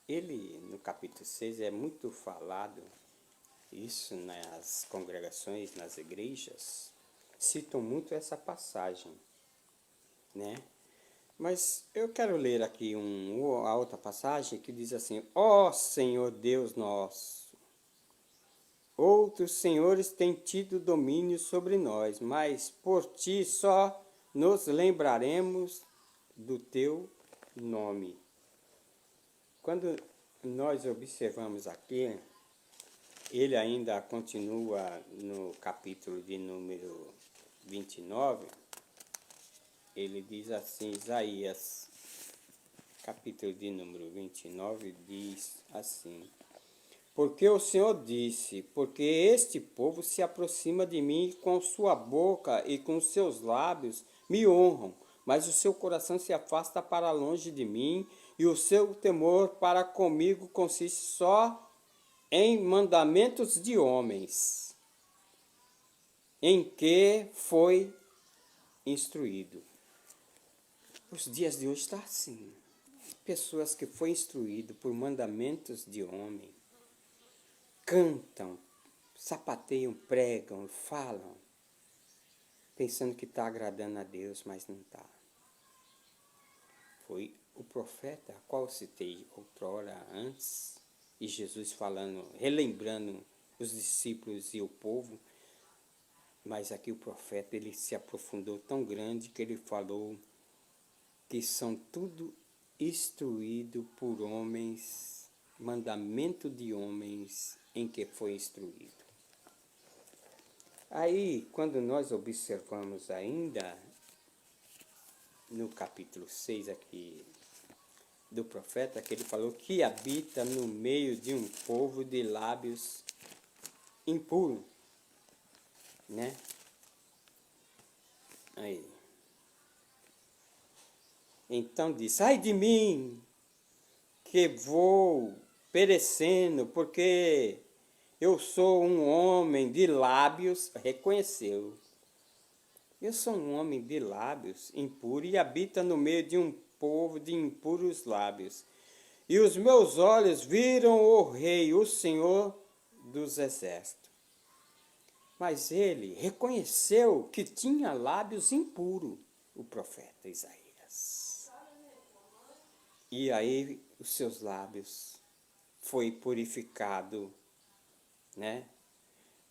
Ele, no capítulo 6, é muito falado, isso nas congregações, nas igrejas, citam muito essa passagem, né? Mas eu quero ler aqui a outra passagem que diz assim: ó Senhor Deus nosso, outros senhores têm tido domínio sobre nós, mas por ti só nos lembraremos do teu nome. Quando nós observamos aqui, ele ainda continua no capítulo de número 29, ele diz assim, Isaías, capítulo de número 29, diz assim: porque o Senhor disse, porque este povo se aproxima de mim com sua boca e com seus lábios me honram, mas o seu coração se afasta para longe de mim, e o seu temor para comigo consiste só em mandamentos de homens, em que foi instruído. Os dias de hoje estão assim. Pessoas que foram instruídas por mandamentos de homem, cantam, sapateiam, pregam, falam, pensando que está agradando a Deus, mas não está. Foi o profeta, a qual citei outrora antes, e Jesus falando, relembrando os discípulos e o povo, mas aqui o profeta, ele se aprofundou tão grande que ele falou que são tudo instruído por homens, mandamento de homens em que foi instruído. Aí, quando nós observamos ainda, no capítulo 6 aqui do profeta, que ele falou que habita no meio de um povo de lábios impuros, né? Aí. Então disse, ai de mim, que vou perecendo, porque eu sou um homem de lábios, reconheceu. Eu sou um homem de lábios impuros e habita no meio de um povo de impuros lábios. E os meus olhos viram o Rei, o Senhor dos Exércitos. Mas ele reconheceu que tinha lábios impuros, o profeta Isaías. E aí os seus lábios foi purificado, né,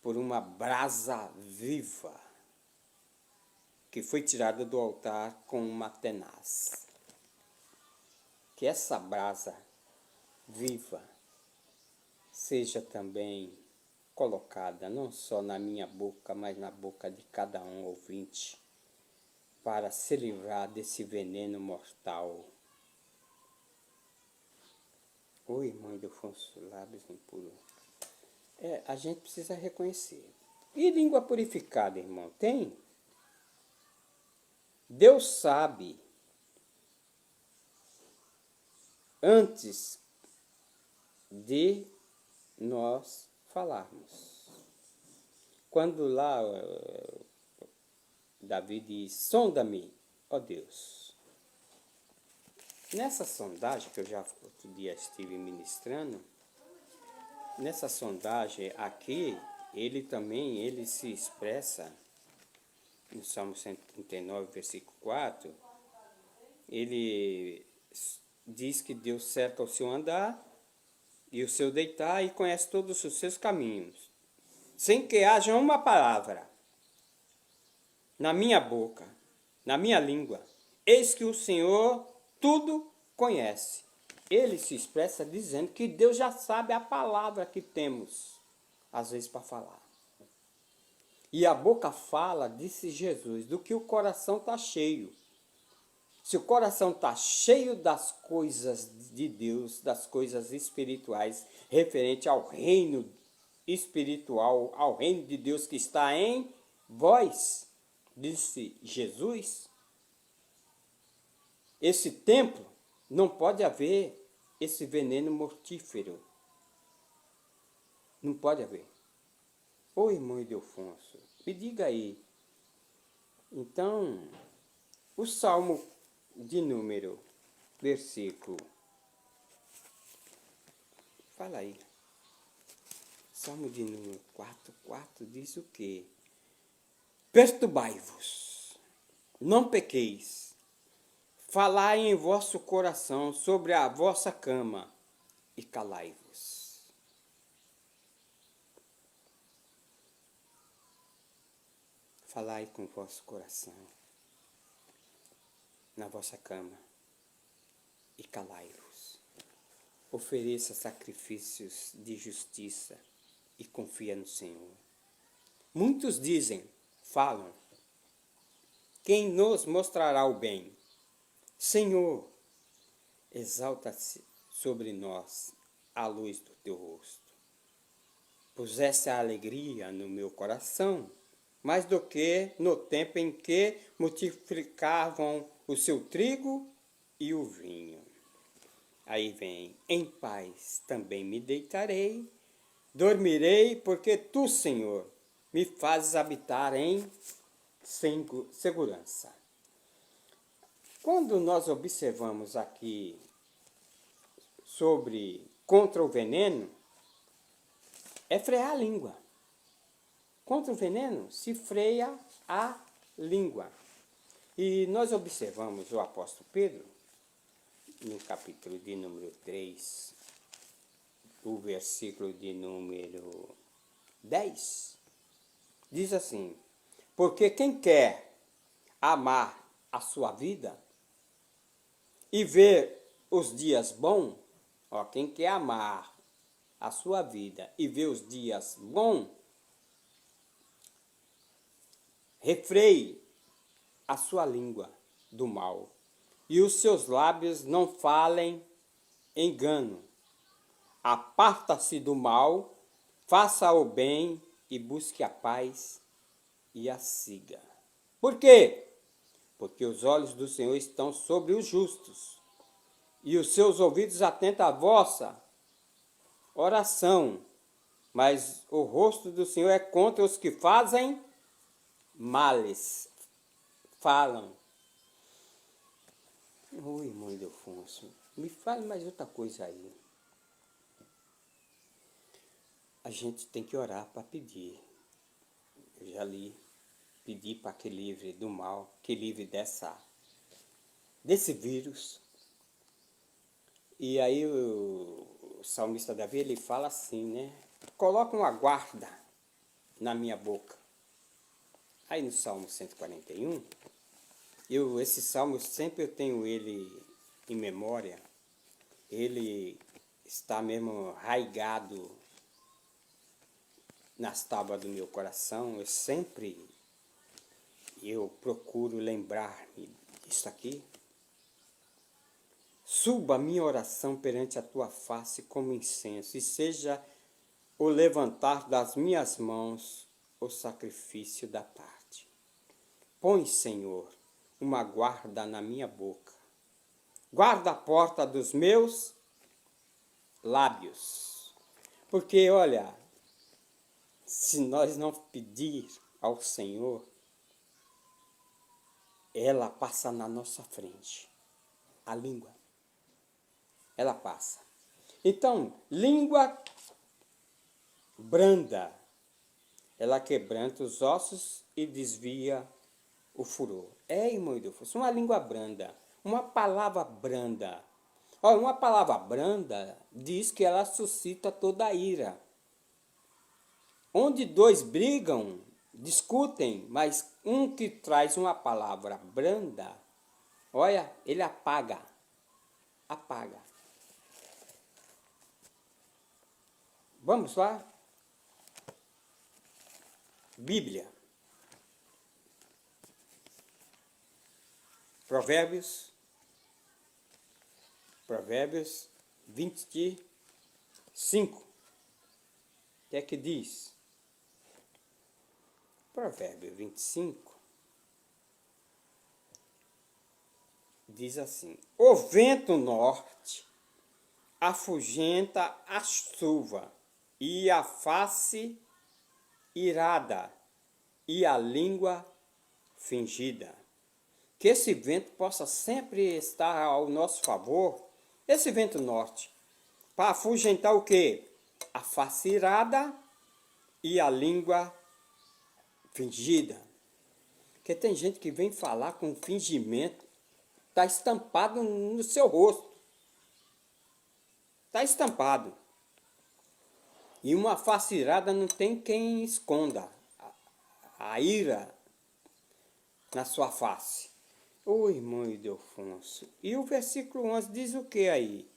por uma brasa viva que foi tirada do altar com uma tenaz. Que essa brasa viva seja também colocada não só na minha boca, mas na boca de cada um ouvinte, para se livrar desse veneno mortal. Oi, mãe do Afonso, lábios impuros. A gente precisa reconhecer. E língua purificada, irmão, tem? Deus sabe, antes de nós falarmos. Quando lá Davi diz, sonda-me, ó Deus. Nessa sondagem, que eu já outro dia estive ministrando, nessa sondagem aqui, ele se expressa, no Salmo 139, versículo 4, ele diz que Deus cerca o seu andar e o seu deitar e conhece todos os seus caminhos, sem que haja uma palavra na minha boca, na minha língua. Eis que o Senhor tudo conhece. Ele se expressa dizendo que Deus já sabe a palavra que temos, às vezes, para falar. E a boca fala, disse Jesus, do que o coração está cheio. Se o coração está cheio das coisas de Deus, das coisas espirituais, referente ao reino espiritual, ao reino de Deus que está em vós, disse Jesus, esse templo não pode haver esse veneno mortífero. Não pode haver. Ô irmão Ildefonso, me diga aí. Então, o Salmo de número, versículo, fala aí. Salmo de número 4 diz o quê? Perturbai-vos, não pequeis, falai em vosso coração sobre a vossa cama e calai-vos. Falai com o vosso coração na vossa cama e calai-vos. Ofereça sacrifícios de justiça e confia no Senhor. Muitos dizem, falam, quem nos mostrará o bem? Senhor, exalta-se sobre nós a luz do teu rosto. Puseste a alegria no meu coração, mais do que no tempo em que multiplicavam o seu trigo e o vinho. Aí vem, em paz também me deitarei, dormirei, porque tu, Senhor, me fazes habitar em segurança. Quando nós observamos aqui sobre contra o veneno, é frear a língua. Contra o veneno, se freia a língua. E nós observamos o apóstolo Pedro, no capítulo de número 3, o versículo de número 10, diz assim, porque quem quer amar a sua vida e ver os dias bons, quem quer amar a sua vida e ver os dias bons, refreie a sua língua do mal, e os seus lábios não falem engano. Aparta-se do mal, faça o bem e busque a paz e a siga. Por quê? Porque os olhos do Senhor estão sobre os justos, e os seus ouvidos atentos à vossa oração, mas o rosto do Senhor é contra os que fazem males, falam. Oi, irmão Ildefonso, me fale mais outra coisa aí. A gente tem que orar para pedir. já li, pedi para que livre do mal, que livre desse vírus. E aí o salmista Davi, ele fala assim, né? Coloca uma guarda na minha boca. Aí no Salmo 141, esse salmo sempre eu tenho ele em memória. Ele está mesmo arraigado nas tábuas do meu coração. Eu procuro lembrar-me disso aqui. Suba a minha oração perante a tua face como incenso, e seja o levantar das minhas mãos o sacrifício da tarde. Põe, Senhor, uma guarda na minha boca. Guarda a porta dos meus lábios. Porque, olha, se nós não pedir ao Senhor, ela passa na nossa frente. A língua. Ela passa. Então, língua branda, ela quebranta os ossos e desvia o furor. Irmão Deus, uma língua branda, uma palavra branda. Olha, uma palavra branda diz que ela suscita toda a ira. Onde dois brigam, discutem, mas um que traz uma palavra branda, olha, ele apaga. Vamos lá? Bíblia. Provérbios 25. O que é que diz? Provérbio 25 diz assim: o vento norte afugenta a chuva, e a face irada, e a língua fingida. Que esse vento possa sempre estar ao nosso favor, esse vento norte, para afugentar o quê? A face irada e a língua fingida. Porque tem gente que vem falar com fingimento, está estampado no seu rosto. Está estampado. E uma face irada não tem quem esconda a ira na sua face. Ô irmão Ildefonso, e o versículo 11 diz o que aí?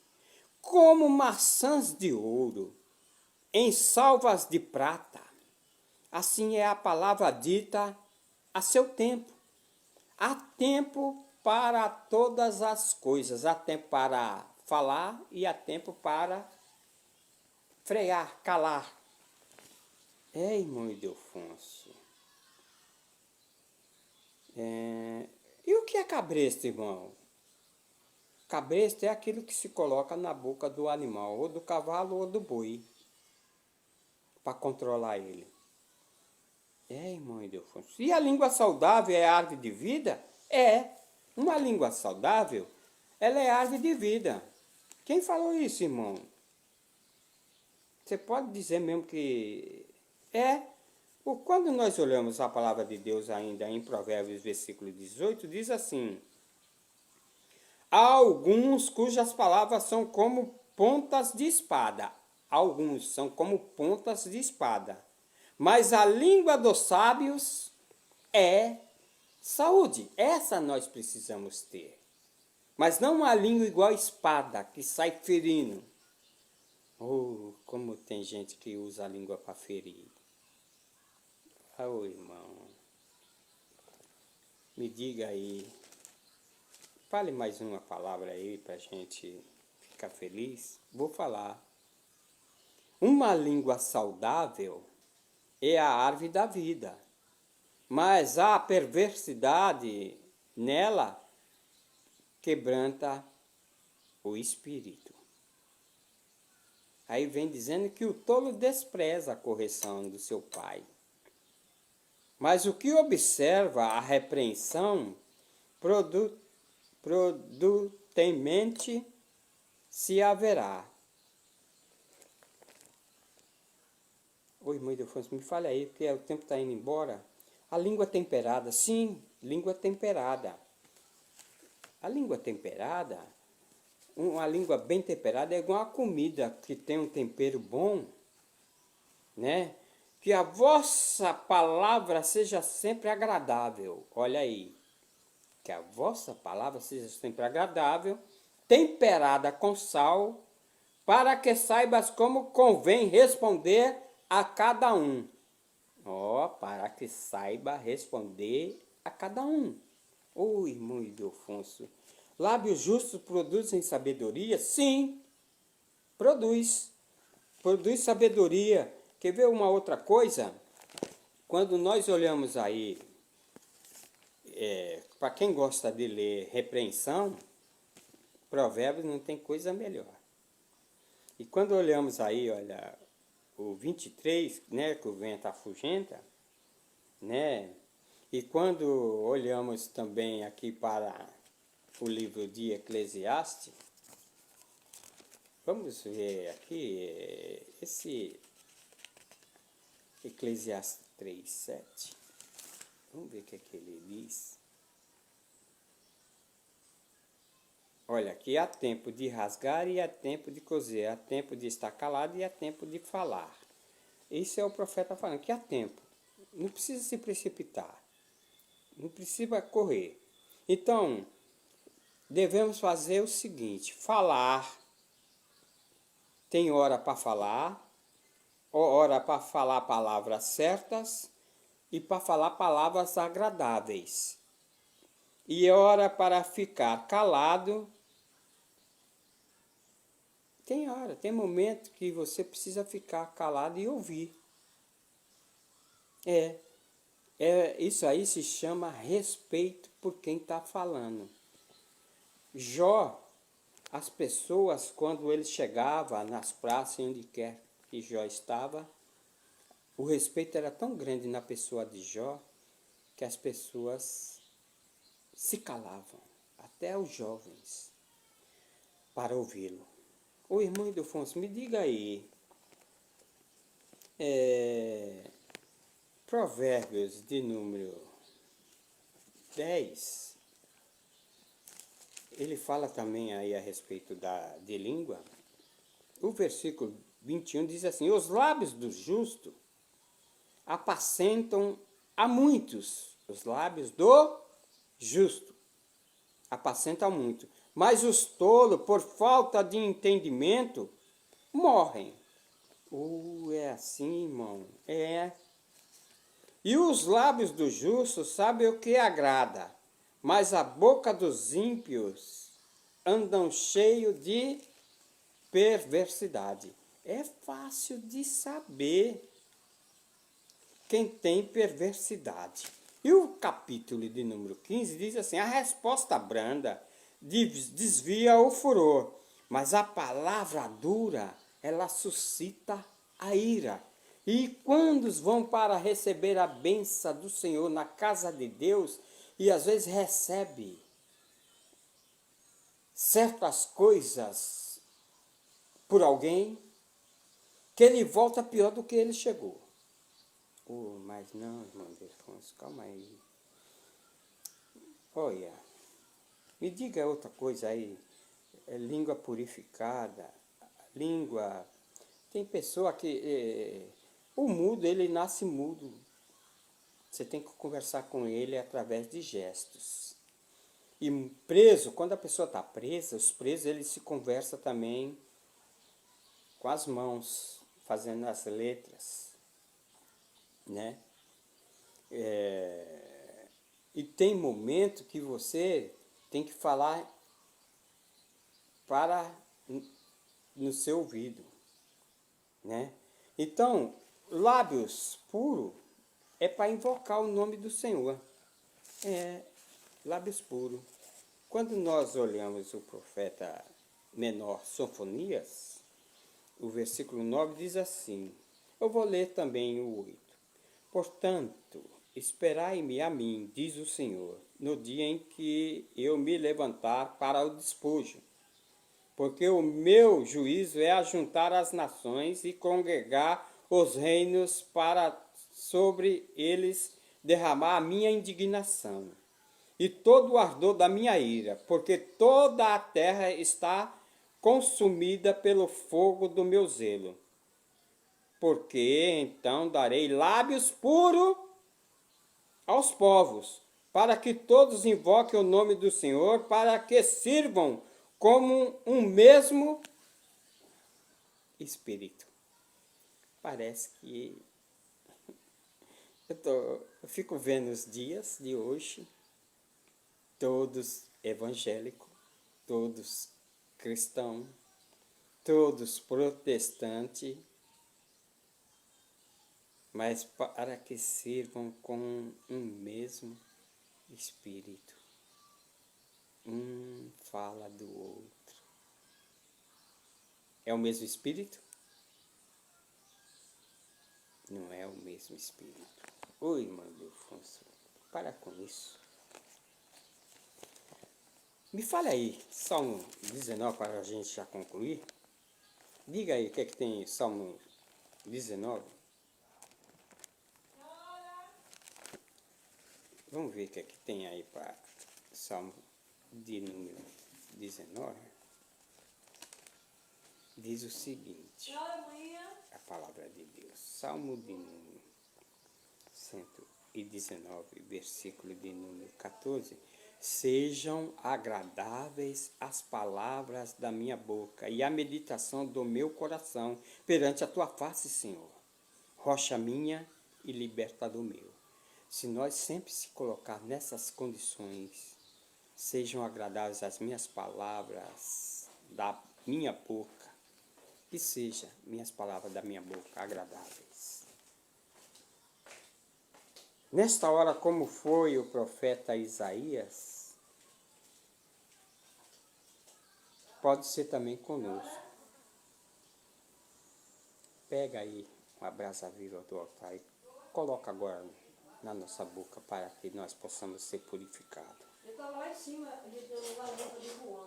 Como maçãs de ouro em salvas de prata, assim é a palavra dita a seu tempo. Há tempo para todas as coisas, há tempo para falar e há tempo para frear, calar. Irmão Ildefonso. E o que é cabresto, irmão? Cabresto é aquilo que se coloca na boca do animal, ou do cavalo ou do boi, para controlar ele. Irmão Ildefonso. E a língua saudável é árvore de vida? Uma língua saudável, ela é árvore de vida. Quem falou isso, irmão? Você pode dizer mesmo que quando nós olhamos a palavra de Deus ainda em Provérbios, versículo 18, diz assim: há alguns cujas palavras são como pontas de espada. Alguns são como pontas de espada. Mas a língua dos sábios é saúde. Essa nós precisamos ter. Mas não uma língua igual a espada, que sai ferindo. Como tem gente que usa a língua para ferir. Irmão, me diga aí, fale mais uma palavra aí para a gente ficar feliz. Vou falar. Uma língua saudável é a árvore da vida, mas a perversidade nela quebranta o espírito. Aí vem dizendo que o tolo despreza a correção do seu pai. Mas o que observa a repreensão, produtentemente se haverá. Oi, irmão Ildefonso, me fale aí, porque o tempo está indo embora. A língua temperada, sim, língua temperada. A língua temperada, uma língua bem temperada é igual a comida que tem um tempero bom, né? Que a vossa palavra seja sempre agradável. Olha aí. Que a vossa palavra seja sempre agradável, temperada com sal, para que saibas como convém responder a cada um. Para que saiba responder a cada um. Irmão Ildefonso, lábios justos produzem sabedoria? Sim, produz. Produz sabedoria. Quer ver uma outra coisa? Quando nós olhamos aí, para quem gosta de ler repreensão, Provérbios não tem coisa melhor. E quando olhamos aí, olha, o 23, né, que o vento afugenta, né? E quando olhamos também aqui para o livro de Eclesiastes, vamos ver aqui esse Eclesiastes 3:7. Vamos ver o que é que ele diz. Olha, aqui há tempo de rasgar e há tempo de coser, há tempo de estar calado e há tempo de falar. Isso é o profeta falando, que há tempo. Não precisa se precipitar. Não precisa correr. Então, devemos fazer o seguinte, falar. Tem hora para falar, hora para falar palavras certas e para falar palavras agradáveis. E hora para ficar calado. Tem hora, tem momento que você precisa ficar calado e ouvir. Isso aí se chama respeito por quem está falando. Jó, as pessoas, quando ele chegava nas praças, onde quer que Jó estava, o respeito era tão grande na pessoa de Jó, que as pessoas se calavam, até os jovens, para ouvi-lo. Ô irmão Ildefonso, me diga aí, Provérbios de número 10, ele fala também aí a respeito de língua. O versículo 21 diz assim, os lábios do justo apacentam a muitos. Os lábios do justo apacentam muito. Mas os tolos, por falta de entendimento, morrem. É assim, irmão. E os lábios do justo sabem o que agrada, mas a boca dos ímpios andam cheio de perversidade. É fácil de saber quem tem perversidade. E o capítulo de número 15 diz assim, a resposta branda desvia o furor, mas a palavra dura, ela suscita a ira. E quando vão para receber a bênção do Senhor na casa de Deus, e às vezes recebe certas coisas por alguém, que ele volta pior do que ele chegou. Mas não, irmão Ildefonso, calma aí. Olha, me diga outra coisa aí. Língua purificada, língua... Tem pessoa que... o mudo, ele nasce mudo. Você tem que conversar com ele através de gestos. E preso, quando a pessoa está presa, os presos, eles se conversam também com as mãos, fazendo as letras, né? E tem momento que você tem que falar no seu ouvido, né? Então, lábios puros é para invocar o nome do Senhor. Lábios puros. Quando nós olhamos o profeta menor Sofonias, o versículo 9 diz assim, eu vou ler também o 8. Portanto, esperai-me a mim, diz o Senhor, no dia em que eu me levantar para o despojo, porque o meu juízo é ajuntar as nações e congregar os reinos para sobre eles derramar a minha indignação e todo o ardor da minha ira, porque toda a terra está consumida pelo fogo do meu zelo. Porque então darei lábios puros aos povos, para que todos invoquem o nome do Senhor, para que sirvam como um mesmo Espírito. Parece que eu fico vendo os dias de hoje, todos evangélicos, todos cristãos, todos protestantes, mas para que sirvam com um mesmo Espírito. Um fala do outro. É o mesmo Espírito? Não é o mesmo Espírito. Oi, irmão Delfonso, para com isso. Me fale aí, Salmo 19, para a gente já concluir. Diga aí o que é que tem Salmo 19. Vamos ver o que é que tem aí para Salmo de número 19. Diz o seguinte, a palavra de Deus. Salmo de número 119, versículo de número 14. Sejam agradáveis as palavras da minha boca e a meditação do meu coração perante a tua face, Senhor, rocha minha e libertador meu. Se nós sempre se colocar nessas condições, sejam agradáveis as minhas palavras da minha boca, que sejam minhas palavras da minha boca agradáveis. Nesta hora, como foi o profeta Isaías, pode ser também conosco. Pega aí uma brasa viva do altar e coloca agora na nossa boca para que nós possamos ser purificados.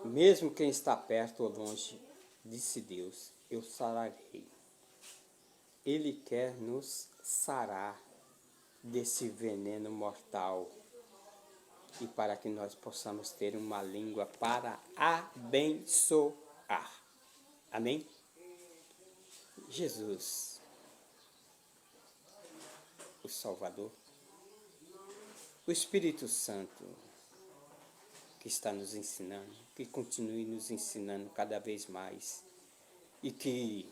Mesmo quem está perto ou longe, disse Deus, eu sararei. Ele quer nos sarar desse veneno mortal e para que nós possamos ter uma língua para abençoar. Amém? Jesus, o Salvador, o Espírito Santo, que está nos ensinando, que continue nos ensinando cada vez mais e que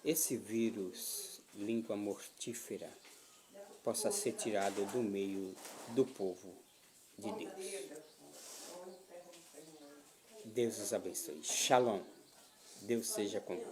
esse vírus, língua mortífera, possa ser tirado do meio do povo de Deus. Deus os abençoe. Shalom. Deus seja convosco.